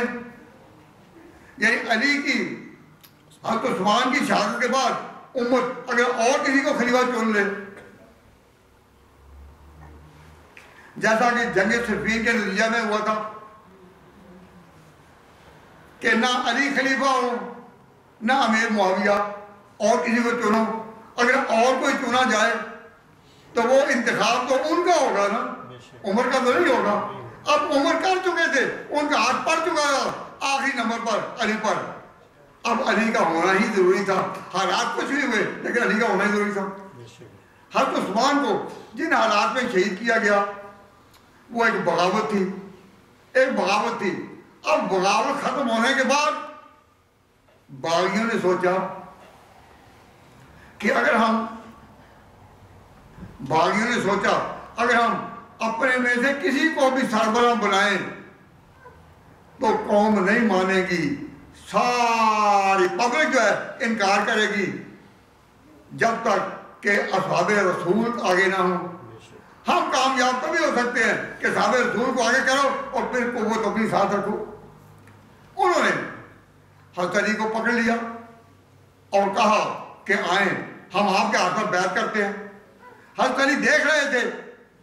یعنی علی کی حضرت عثمان کی شہادت کے بعد امت اگر اور کسی کو خلیفہ چن لے، جیسا کہ جنگ صفین کے نتیجہ میں ہوا تھا کہ نہ علی خلیفہ ہو نہ امیر معاویہ، اور کسی کو چنو. اگر اور کوئی چنا جائے تو وہ انتخاب تو ان کا ہوگا نا، عمر کا تو نہیں ہوگا. اب عمر کر چکے تھے، ان کا ہاتھ پڑ چکا تھا آخری نمبر پر علی پر. اب علی کا ہونا ہی ضروری تھا. حالات کچھ بھی ہوئے لیکن علی کا ہونا ہی ضروری تھا. حضرت عثمان کو جن حالات میں شہید کیا گیا وہ ایک بغاوت تھی. اب بغاوت ختم ہونے کے بعد باغیوں نے سوچا کہ اگر ہم اپنے میں سے کسی کو بھی سربراہ بنائیں تو قوم نہیں مانے گی، ساری پبلک جو ہے انکار کرے گی جب تک کہ اصحاب رسول آگے نہ ہوں. ہم کامیاب تبھی ہو سکتے ہیں کہ صحابہ رسول کو آگے کرو اور پھر قوت اپنی ساتھ رکھو. انہوں نے حضرت علی کو پکڑ لیا اور کہا کہ آئیں ہم آپ کے ہاتھ پر بیعت کرتے ہیں. حضرت علی دیکھ رہے تھے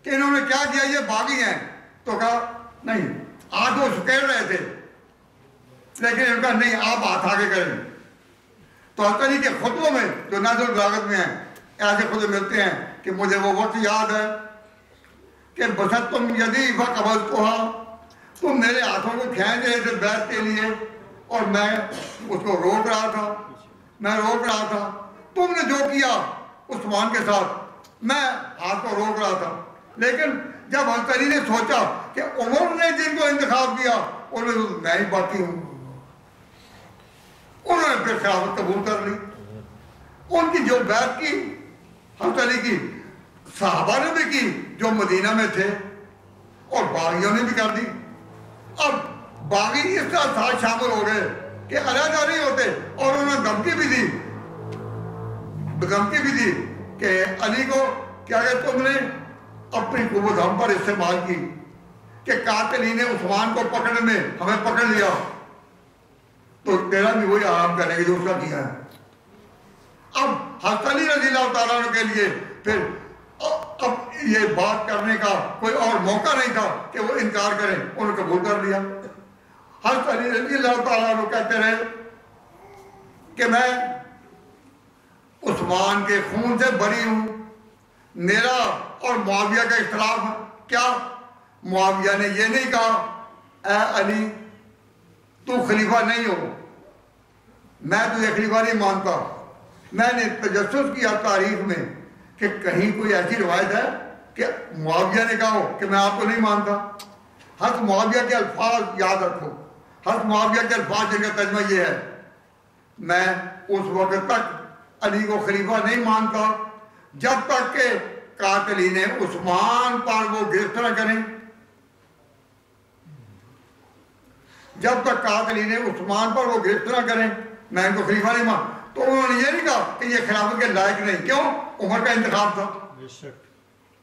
کہ انہوں نے کیا کیا، یہ باغی ہیں، تو کہا نہیں. آج وہ سکیڑ رہے تھے لیکن ان کا نہیں، آپ ہاتھ آگے کریں. تو حضرت علی کے خطبوں میں جو نازل البلاغت میں ہیں ایسے خطبے ملتے ہیں کہ مجھے وہ وقت یاد ہے کہ بسط تم یدی فقبض کو، تم میرے ہاتھوں کو کھینچ رہے تھے بیعت کے لیے اور میں اس کو روک رہا تھا. تم نے جو کیا عثمان کے ساتھ میں ہاتھ کو روک رہا تھا. لیکن جب حضرت علی نے سوچا کہ عمر نے جن کو انتخاب کیا ان میں میں ہی باقی ہوں، انہوں نے پھر خلافت قبول کر لی. ان کی جو بیعت کی حضرت علی کی صحابہ نے بھی کی جو مدینہ میں تھے، اور باغیوں نے بھی کر دی۔ اب باغی اس طرح ساتھ شامل ہو گئے کہ علیحدہ نہیں ہوتے، اور انہوں نے دھمکی بھی دی کہ علی کو کیا کہ تم نے اپنی قوت ہم پر استعمال کی کہ قاتلین عثمان کو پکڑنے میں ہمیں پکڑ لیا، تو تیرا بھی وہی آرام کریں گے جو اس کا کیا ہے۔ اب حضرت علی رضی اللہ تعالیٰ عنہ کے لیے پھر اب یہ بات کرنے کا کوئی اور موقع نہیں تھا کہ وہ انکار کریں، انہوں نے قبول کر لیا۔ حضرت علی رضی اللہ تعالیٰ عنہ کہتے رہے کہ میں عثمان کے خون سے بری ہوں، میرا اور معاویہ کا اختلاف ہے۔ کیا؟ معاویہ نے یہ نہیں کہا اے علی تو خلیفہ نہیں ہو، میں تجھے خلیفہ نہیں مانتا۔ میں نے تجسس کیا تاریخ میں کہ کہیں کوئی ایسی روایت ہے کہ معاویہ نے کہا ہو کہ میں آپ کو نہیں مانتا۔ حضرت معاویہ کے الفاظ یاد رکھو، حضرت معاویہ کے الفاظ جن کا ترجمہ یہ ہے، میں اس وقت تک علی کو خلیفہ نہیں مانتا جب تک کہ قاتلین عثمان پر وہ گرفت نہ کریں، جب تک قاتلین عثمان پر وہ گرفت نہ کریں میں ان کو خلیفہ نہیں مانتا۔ تو انہوں نے یہ نہیں کہا کہ یہ خلافت کے لائق نہیں، کیوں؟ عمر کا انتخاب تھا،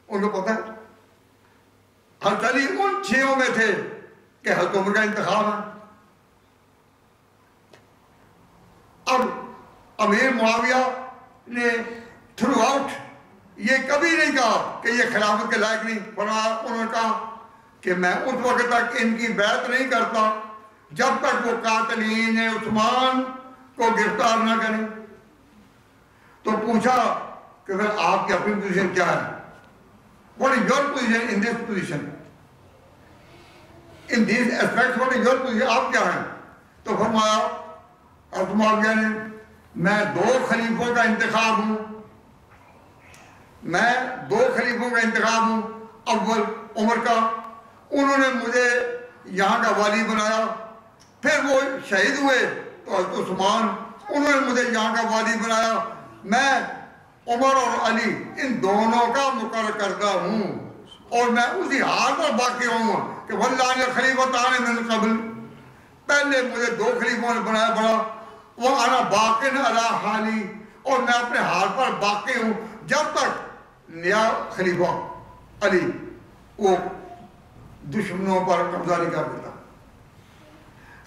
ان کو پتہ ہے حضرت علی ان چھیوں میں تھے کہ حضرت عمر کا انتخاب ہے۔ اب امیر معاویہ نے تھرو آؤٹ یہ کبھی نہیں کہا کہ یہ خلافت کے لائق نہیں، انہوں نے کہا کہ میں اس وقت تک ان کی بیعت نہیں کرتا جب تک وہ قاتلین عثمان کو گرفتار نہ کریں۔ تو پوچھا کہ پھر آپ کی اپنی پوزیشن کیا ہے؟ What is your position in this position? In these aspects, what is your position? آپ کیا ہیں؟ تو فرمایا حضرت معاویہ نے میں 2 خلیفوں کا انتخاب ہوں، میں 2 خلیفوں کا انتخاب ہوں، اول عمر کا، انہوں نے مجھے یہاں کا والی بنایا، پھر وہ شہید ہوئے تو حضرت عثمان انہوں نے مجھے یہاں کا والی بنایا، میں عمر اور علی ان دونوں کا مقرر کردہ ہوں، اور میں اسی حال پر باقی ہوں کہ واللہ خلیفتان من قبل، پہلے مجھے 2 خلیفوں نے بنایا بڑا، وہ انا باقٍ علی حالی، اور میں اپنے حال پر باقی ہوں جب تک نیا خلیفہ علی وہ دشمنوں پر قبضہ نہیں کر دیتا۔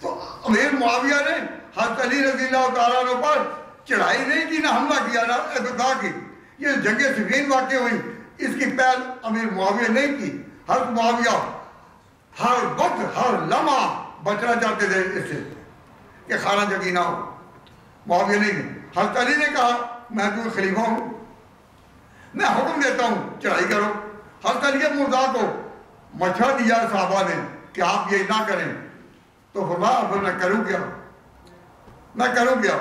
تو امیر معاویہ نے حضرت علی رضی اللہ تعالیٰ عنہ پر چڑھائی نہیں کی، نہ حملہ کیا، نہ ابتدا کی۔ یہ جنگ صفین واقع ہوئی، اس کی پہل امیر معاویہ نہیں کی۔ حضرت معاویہ ہر وقت ہر لمحہ بچنا چاہتے تھے اس سے کہ خانہ جنگی نہ ہو، معاویہ نہیں۔ حضرت علی نے کہا میں تو خلیفہ ہوں، میں حکم دیتا ہوں چڑھائی کرو۔ حضرت علی مرضا کو مشورہ دیا صحابہ نے کہ آپ یہ نہ کریں، تو فرمایا پھر میں کروں کیا، میں کروں کیا؟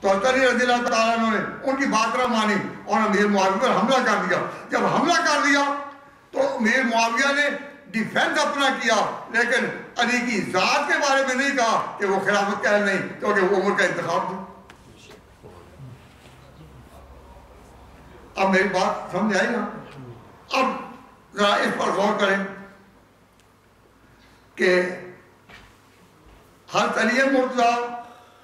تو حضرت علی رضی اللہ تعالیٰ عنہ نے ان کی بات نہ مانی اور امیر معاویہ پر حملہ کر دیا۔ جب حملہ کر دیا تو امیر معاویہ نے ڈیفینس اپنا کیا، لیکن علی کی ذات کے بارے میں نہیں کہا کہ وہ خلافت کا اہل نہیں، کیونکہ وہ عمر کا انتخاب تھا۔ اب میری بات سمجھ آئی نا؟ اب ذرا اس پر غور کریں کہ حضرت علی مرتضیٰ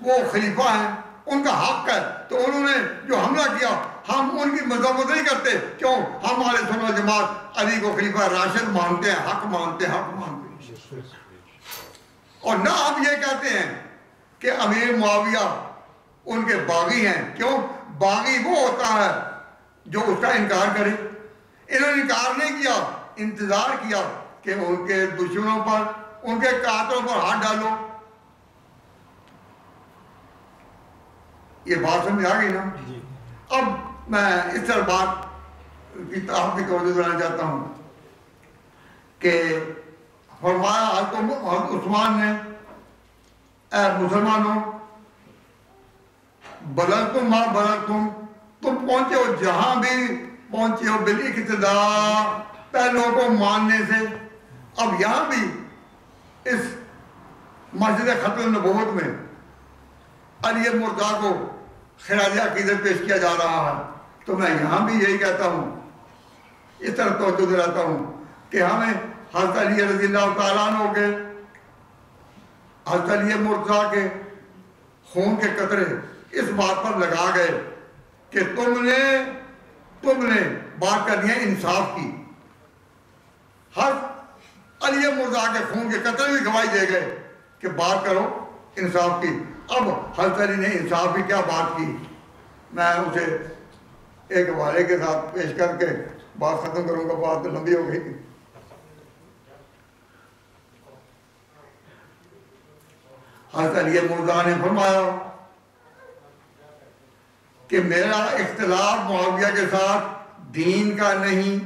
وہ خلیفہ ہیں، ان کا حق ہے، تو انہوں نے جو حملہ کیا ہم ان کی مذمت نہیں کرتے، کیوں؟ ہم اہل سنت والجماعت علی کو خلیفہ راشد مانتے ہیں، حق مانتے ہیں، حق مانتے ہیں، اور نہ ہم یہ کہتے ہیں کہ امیر معاویہ ان کے باغی ہیں۔ کیوں؟ باغی وہ ہوتا ہے جو اس کا انکار کرے۔ انہوں نے انکار نہیں کیا، انتظار کیا کہ ان کے دشمنوں پر، ان کے قاتلوں پر ہاتھ ڈالو۔ یہ بات سمجھ آ گئی نا؟ اب میں اس طرح بات کی آپ کی توجہ دلانا چاہتا ہوں کہ فرمایا حضرت عثمان نے اے مسلمانوں بلغتم ما بلغتم، تم پہنچے ہو جہاں بھی پہنچے ہو بالاقتداء، پہلوں کو ماننے سے۔ اب یہاں بھی اس مسجد ختم نبوت میں علی مرتضیٰ کو خراج عقیدت پیش کیا جا رہا ہے تو میں یہاں بھی یہی کہتا ہوں، اس طرح توجہ دلاتا ہوں کہ ہمیں حضرت علی رضی اللہ تعالیٰ عنہ کے، حضرت علی مرتضیٰ کے خون کے قطرے اس بات پر لگا گئے کہ تم نے بات کرنی ہے انصاف کی. حضرت علی مرتضیٰ کے خون کے قطرے بھی گواہی دے گئے کہ بات کرو انصاف کی. اب حضرت علی نے انصاف کی کیا بات کی، میں اسے ایک حوالے کے ساتھ پیش کر کے بات ختم کروں گا، بات لمبی ہو گئی. حضرت علی مرتضیٰ نے فرمایا کہ میرا اختلاف معاویہ کے ساتھ دین کا نہیں،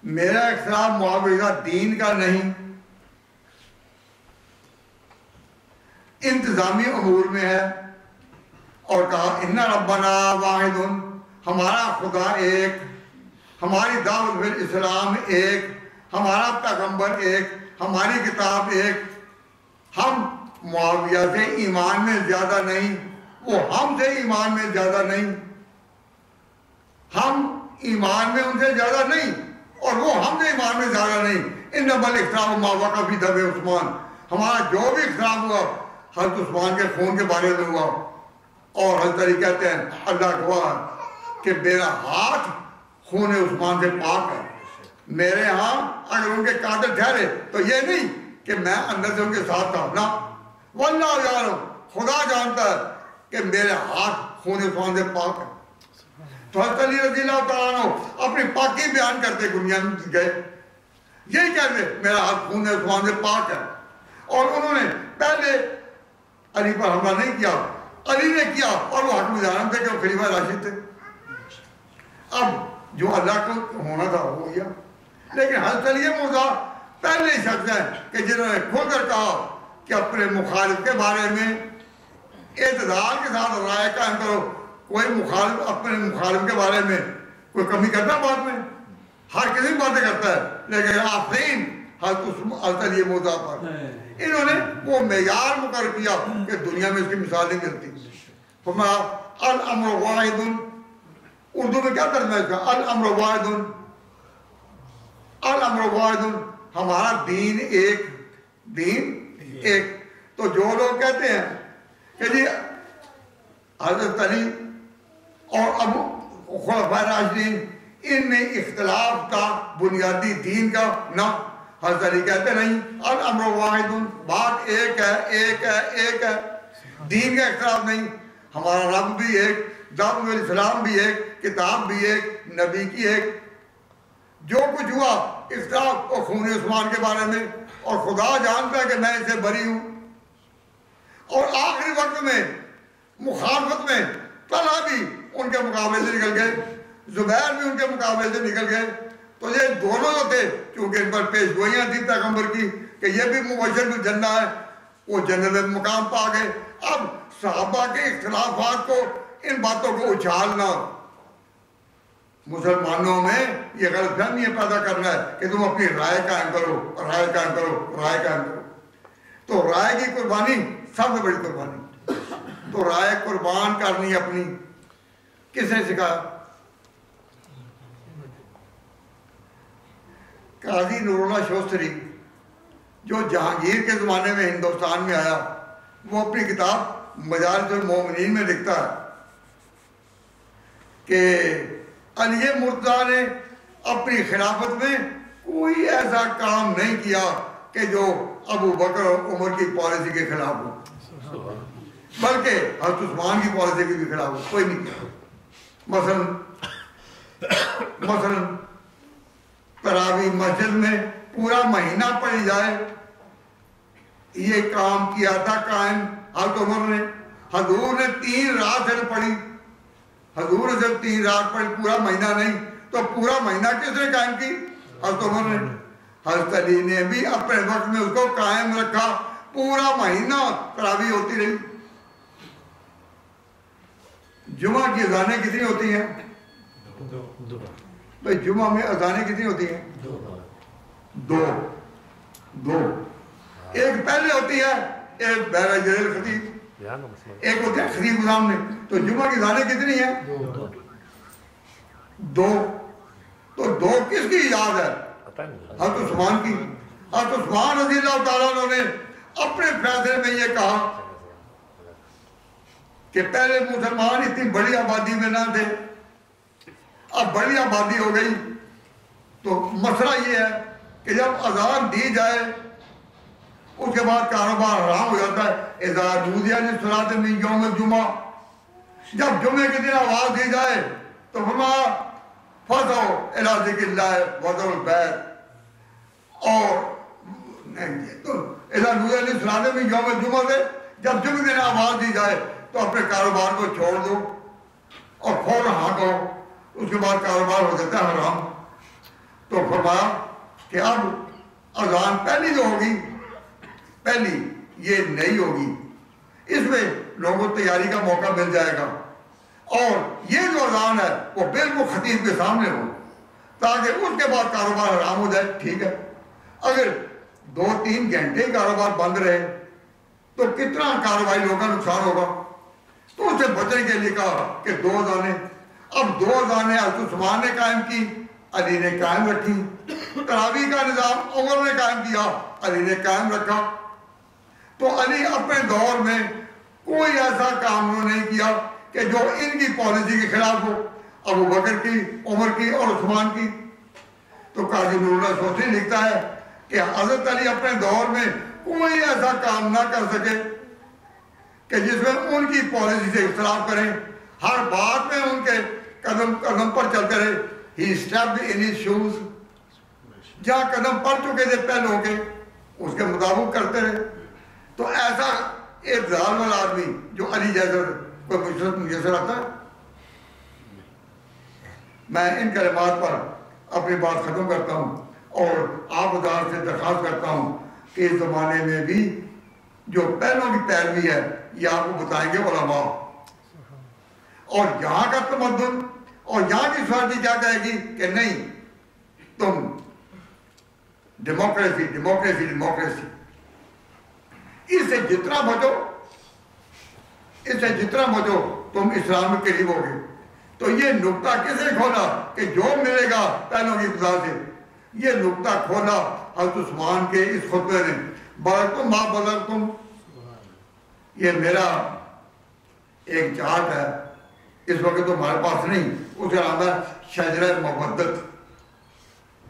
میرا اختلاف معاویہ کے ساتھ دین کا نہیں، انتظامی امور میں ہے. اور کہا ان ربنا واحد، ہمارا خدا ایک، ہماری دعوت بالاسلام ایک، ہمارا پیغمبر ایک، ہماری کتاب ایک. ہم معاویہ سے ایمان میں زیادہ نہیں، وہ ہم سے ایمان میں زیادہ نہیں، ہم ایمان میں ان سے زیادہ نہیں اور وہ ہم سے ایمان میں زیادہ نہیں. انما الاختلاف ما وقع فی دم عثمان، ہمارا جو بھی اختلاف ہوا حضرت عثمان کے خون کے بارے میں ہوا. اور حضرت علی کہتے ہیں اللہ گواہ کہ میرا ہاتھ خون عثمان سے پاک ہے. میرے ہاں اگر ان کے قاتل ٹھہرے تو یہ نہیں کہ میں اندر سے ان کے ساتھ تھا، نہ، واللہ یعلم، خدا جانتا ہے کہ میرے ہاتھ خون عثمان سے پاک ہے. تو حضرت علی رضی اللہ تعالیٰ عنہ اپنی پاکی بیان کرتے دنیا میں گئے، یہی کہتے میرا ہاتھ خون عثمان سے پاک ہے. اور انہوں نے پہلے علی پر حملہ نہیں کیا، علی نے کیا، اور وہ حکم جانم تھے کہ وہ خلیفہ راشد تھے. اب جو اللہ کو ہونا تھا وہ گیا. لیکن حضرت علی مرتضیٰ پہلے شخص ہیں کہ جنہوں نے کھل کر کہا کہ اپنے مخالف کے بارے میں اعتدال کے ساتھ رائے قائم کرو. کوئی مخالف اپنے مخالف کے بارے میں کوئی کمی کرتا بات میں، ہر کسی باتیں کرتا ہے، لیکن آفرین حضرت علی مرتضیٰ پر انہوں نے وہ معیار مقرر کیا کہ دنیا میں اس کی مثال نہیں ملتی. فرمایا الامر واحد، اردو میں کیا ترجمہ ہے اس کا؟ الامر واحد، الامر واحد، ہمارا دین ایک، دین ایک. تو جو لوگ کہتے ہیں کہ جی حضرت علی اور ابو خلفائے راشدین ان میں اختلاف کا بنیادی دین کا، نہ، حضرت علی کہتے نہیں الامر واحد، بات ایک ہے، ایک ہے، ایک ہے، دین کا اختلاف نہیں. ہمارا رب بھی ایک، دعوت الاسلام بھی ایک، کتاب بھی ایک، نبی کی ایک. جو کچھ ہوا اختلاف اور خون عثمان کے بارے میں، اور خدا جانتا ہے کہ میں اسے بری ہوں. اور آخری وقت میں مخالفت میں طلحہ بھی ان کے مقابلے سے نکل گئے، زبیر بھی ان کے مقابلے سے نکل گئے. تو یہ دونوں جو تھے چونکہ ان پر پیش گوئیاں تھی پیغمبر کی کہ یہ بھی مبشر بالجنہ ہے، وہ جنت میں مقام پا گئے. اب صحابہ کے اختلافات کو، ان باتوں کو اچھالنا، مسلمانوں میں یہ غلط فہمی پیدا کرنا ہے کہ تم اپنی رائے قائم کرو، رائے قائم کرو، رائے قائم کرو. تو رائے کی قربانی سب سے بڑی قربانی. تو رائے قربان کرنی اپنی کس نے سکھایا؟ قاضی نور اللہ شوستری جو جہانگیر کے زمانے میں ہندوستان میں آیا، وہ اپنی کتاب مجالس المومنین میں لکھتا ہے کہ علی مرتضیٰ نے اپنی خلافت میں کوئی ایسا کام نہیں کیا کہ جو ابو بکر اور عمر کی پالیسی کے خلاف ہو، بلکہ حضرت عثمان کی پالیسی کے بھی خلاف ہو، کوئی نہیں کیا. مثلا تراویح مسجد میں پورا مہینہ پڑھی جائے، یہ کام کیا تھا قائم حضرت عمر نے. حضور نے 3 رات سے پڑھی، حضور نے صرف 3 رات پڑھی، پورا مہینہ نہیں. تو پورا مہینہ کس نے قائم کی؟ حضرت عمر نے. حضرت علی نے بھی اپنے وقت میں اس کو قائم رکھا، پورا مہینہ تراویح ہوتی رہی. جمعہ کی اذانیں کتنی ہوتی ہیں بھائی؟ جمعہ میں اذانیں کتنی ہوتی ہیں؟ 2. ایک پہلے ہوتی ہے، ایک بہر جلیل خطیب. ایک ہوتے ہیں خطیب کے سامنے. تو جمعہ کی اذانیں کتنی ہیں؟ 2. تو 2 کس کی ایجاد ہے؟ حضرت عثمان کی. حضرت عثمان رضی اللہ تعالیٰ عنہ نے اپنے فیصلے میں یہ کہا کہ پہلے مسلمان اتنی بڑی آبادی میں نہ تھے, اب بڑی آبادی ہو گئی. تو مسئلہ یہ ہے کہ جب اذان دی جائے اس کے بعد کاروبار حرام ہو جاتا ہے. اذا نودی للصلاۃ من یوم الجمعہ, جب جمعے کے دن آواز دی جائے تو فرمایا فَضَوْا إِلَىٰ ذِكْرِ اللَّهِ وَذَرُوا الْبَيْعَ. اور اذا نودی للصلاۃ من یوم الجمعہ سے جب جمعے کے دن آواز دی جائے تو اپنے کاروبار کو چھوڑ دو اور فوراً ہاں کہو, اس کے بعد کاروبار ہو جاتا ہے حرام. تو فرمایا کہ اب اذان پہلی جو ہوگی, پہلی یہ نہیں ہوگی, اس میں لوگوں کو تیاری کا موقع مل جائے گا, اور یہ جو اذان ہے وہ بالکل خطیب کے سامنے ہو تاکہ اس کے بعد کاروبار حرام ہو جائے. ٹھیک ہے, اگر 2-3 گھنٹے ہی کاروبار بند رہے تو کتنا کاروائی لوگوں کا نقصان ہوگا. تو اسے بچنے کے لیے کہا کہ 2 اذانیں. اب 2 اذانیں حضرت عثمان نے قائم کی, علی نے قائم رکھی. تراویح کا نظام عمر نے قائم کیا, علی نے قائم رکھا. تو علی اپنے دور میں کوئی ایسا کام انہوں نے نہیں کیا کہ جو ان کی پالیسی کے خلاف ہو, ابو بکر کی, عمر کی اور عثمان کی. تو قاضی نور اللہ سوسی لکھتا ہے کہ حضرت علی اپنے دور میں کوئی ایسا کام نہ کر سکے کہ جس میں ان کی پالیسی سے اختلاف کریں. ہر بات میں ان کے قدم قدم پر چلتے رہے. He stepped in his shoes. جہاں قدم پڑ چکے تھے پہلوں کے اس کے مطابق کرتے رہے. تو ایسا ایک ظالم والا آدمی جو علی جیسا کوئی میسر آتا ہے. میں ان کلمات پر اپنی بات ختم کرتا ہوں اور آپ حضرات سے درخواست کرتا ہوں کہ اس زمانے میں بھی جو پہلوں کی پیروی ہے یہ آپ کو بتائیں گے علماء. اور یہاں کا تمدن اور یہاں کی سوسائٹی کیا کہے گی کہ نہیں تم ڈیموکریسی ڈیموکریسی ڈیموکریسی. اس سے جتنا بچو, اس سے جتنا بچو تم اسلام کے قریب ہوگے. تو یہ نقطہ کس نے کھولا کہ جو ملے گا پہلوں کی ابتدا سے, یہ نقطہ کھولا حضرت عثمان کے اس خطبے نے. بلغتم ما بلغتم, یہ میرا ایک چارٹ ہے, اس وقت تو ہمارے پاس نہیں, اس کا نام ہے شجرہ مودت.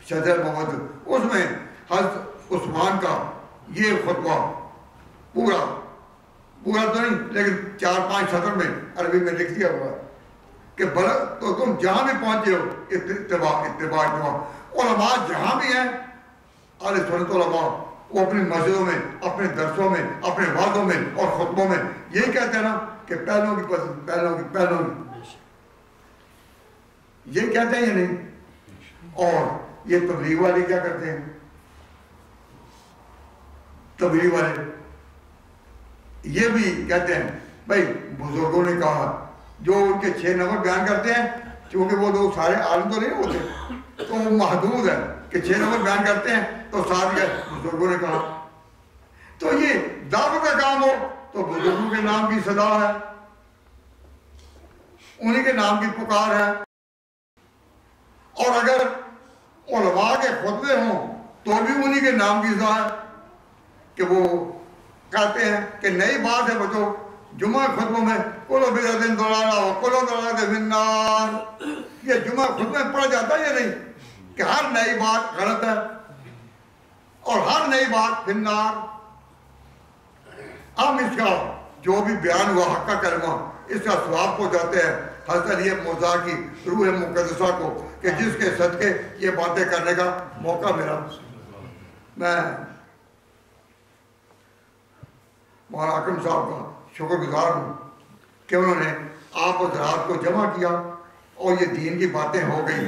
شجرہ مودت, اس میں حضرت عثمان کا یہ خطبہ پورا تو نہیں لیکن 4-5 سطر میں عربی میں لکھ دیا ہوا کہ تو تم جہاں بھی پہنچے ہو اتباع اتباع اتباع. علماء جہاں بھی ہیں اہل سنت علماء وہ اپنی مسجدوں میں, اپنے درسوں میں, اپنے وعدوں میں اور خطبوں میں یہی کہتے ہیں نا کہ پہلوں کی پسند پہلوں کی یہ کہتے ہیں یا نہیں. اور یہ تبلیغ والے کیا کرتے ہیں, تبلیغ والے یہ بھی کہتے ہیں بھائی بزرگوں نے کہا, جو ان کے 6 نمبر بیان کرتے ہیں چونکہ وہ لوگ سارے عالم تو نہیں ہوتے تو وہ محدود ہے کہ 6 نمبر بیان کرتے ہیں تو ساتھ گئے بزرگوں نے کہا. تو یہ دعوت کا کام ہو تو بزرگوں کے نام کی صدا ہے, انہی کے نام کی پکار ہے. اور اگر علماء کے خطبے ہوں تو بھی انہی کے نام کی صدا ہے کہ وہ کہتے ہیں کہ نئی بات ہے بچو جمعہ خطبوں میں کلو بدعۃ ضلالہ وکل ضلالۃ فی النار. یہ جمعہ خطبے میں پڑھ جاتا ہے یا نہیں کہ ہر نئی بات غلط ہے اور ہر نئی بات فی النار. ہم اس کا جو بھی بیان ہوا حق کا کلمہ اس کا ثواب پہنچاتے ہیں حضرت علی مرتضیٰ کی روح مقدسہ کو کہ جس کے صدقے یہ باتیں کرنے کا موقع ملا. میں مولانا اکرم صاحب کا شکر گزار ہوں کہ انہوں نے آپ حضرات کو جمع کیا اور یہ دین کی باتیں ہو گئی.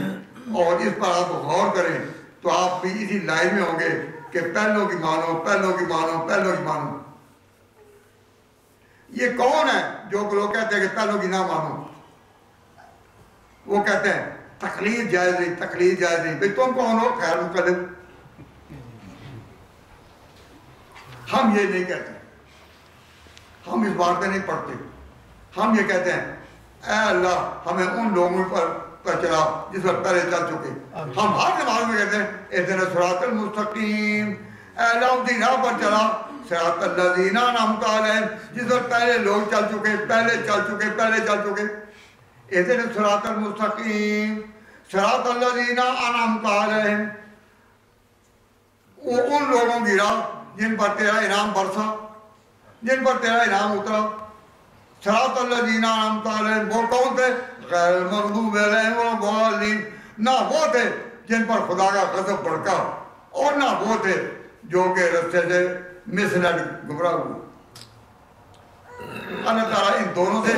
اور اس پر آپ غور کریں تو آپ بھی اسی لائن میں ہوں گے کہ پہلوں کی مانو پہلوں کی مانو پہلوں کی مانو. یہ کون ہے جو لوگ کہتے ہیں کہ پہلوں کی نہ مانو؟ وہ کہتے ہیں تقلید جائز نہیں, تقلید جائز نہیں. بھئی تم کون ہو خیر مقلد؟ ہم یہ نہیں کہتے. ہم اس بات میں نہیں پڑھتے. ہم یہ کہتے ہیں اے اللہ ہمیں ان لوگوں پر چلا جس پر پہلے چل چکے. ہم ہر نماز میں کہتے ہیں اہدنا الصراط المستقیم، اے اللہ ان کی راہ پر چلا، صراط الذین انعمت علیہم، جس پر پہلے لوگ چل چکے، پہلے چل چکے. اہدنا الصراط المستقیم صراط الذین انعمت علیہم، وہ ان لوگوں کی راہ جن پر تیرا انعام برسا، جن پر تیرا انعام اترا. صراط الذین انعمت علیہم وہ کون تھے؟ غیر المغضوب علیہم ولا الضالین، نہ وہ تھے جن پر خدا کا غضب بھڑکا اور نہ وہ تھے جو کہ رستے سے مسلڈ گمراہ ہوئے. اللہ تعالیٰ ان دونوں سے،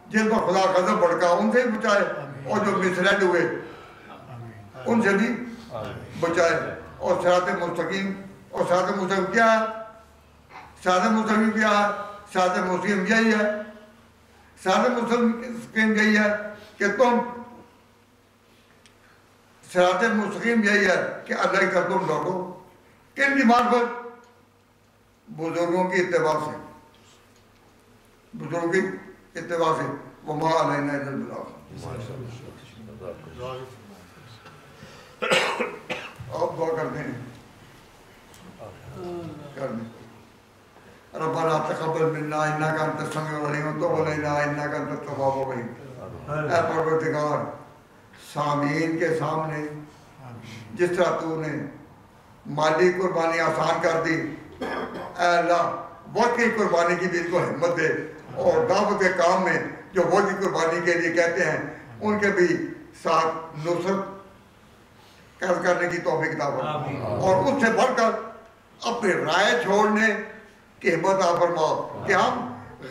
جن پر خدا کا غضب بھڑکا ان سے بھی بچائے اور جو مسلڈ ہوئے ان سے بھی بچائے. اور صراط مستقیم، اور صراط مستقیم کیا ہے؟ صراط مستقیم کیا ہے؟ صراط مستقیم یہی ہے، صراط مستقیم یہی ہے کہ تم، صراط مستقیم یہی ہے کہ اللہ کی طرف تم لوٹو. کن کی بات پر؟ بزرگوں کی اتباع سے، بزرگوں کی اتباع سے. وما علینا الا البلاغ. آپ دعا کرتے ہیں، کر دیں. ربنا تقبل منا انك انت السميع العليم وتب علينا انك انت التواب الرحيم. اے پروردگار، سامعین کے سامنے جس طرح تو نے مالی قربانی آسان کر دی، اے اللہ وقتی قربانی کی بھی ان کو ہمت دے، اور دعوت کام میں جو وقتی قربانی کے لیے کہتے ہیں ان کے بھی ساتھ نصرت قرض کرنے کی توفیق عطا فرما، اور اس سے بڑھ کر اپنی رائے چھوڑنے کی ہمت عطا فرما کہ ہم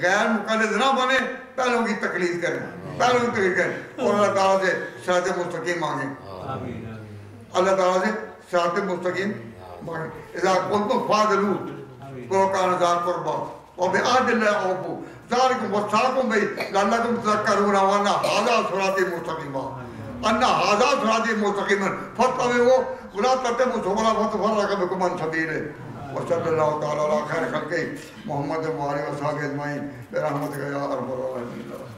غیر مقلد نہ بنے، پہلوں کی تقلید کریں، پہلوں کی تقلید کریں، اور اللہ تعالیٰ سے صراط مستقیم مانگیں. اللہ تعالیٰ سے صراط مستقیم مانگیں. اذا قلتم فاعدلوا ولو كان ذا قربى وبعهد الله اوفوا ذلكم وصاكم به لعلكم تذكرون وان هذا صراطي مستقيما ان هذا صراطي مستقيما فاتبعوه ولا تتبعوا السبل فتفرق بكم عن سبيله. وصلی اللہ تعالی علی خیر خلقہ محمد و آلہ و صحبہ اجمعین برحمتک یا ارحم الراحمین.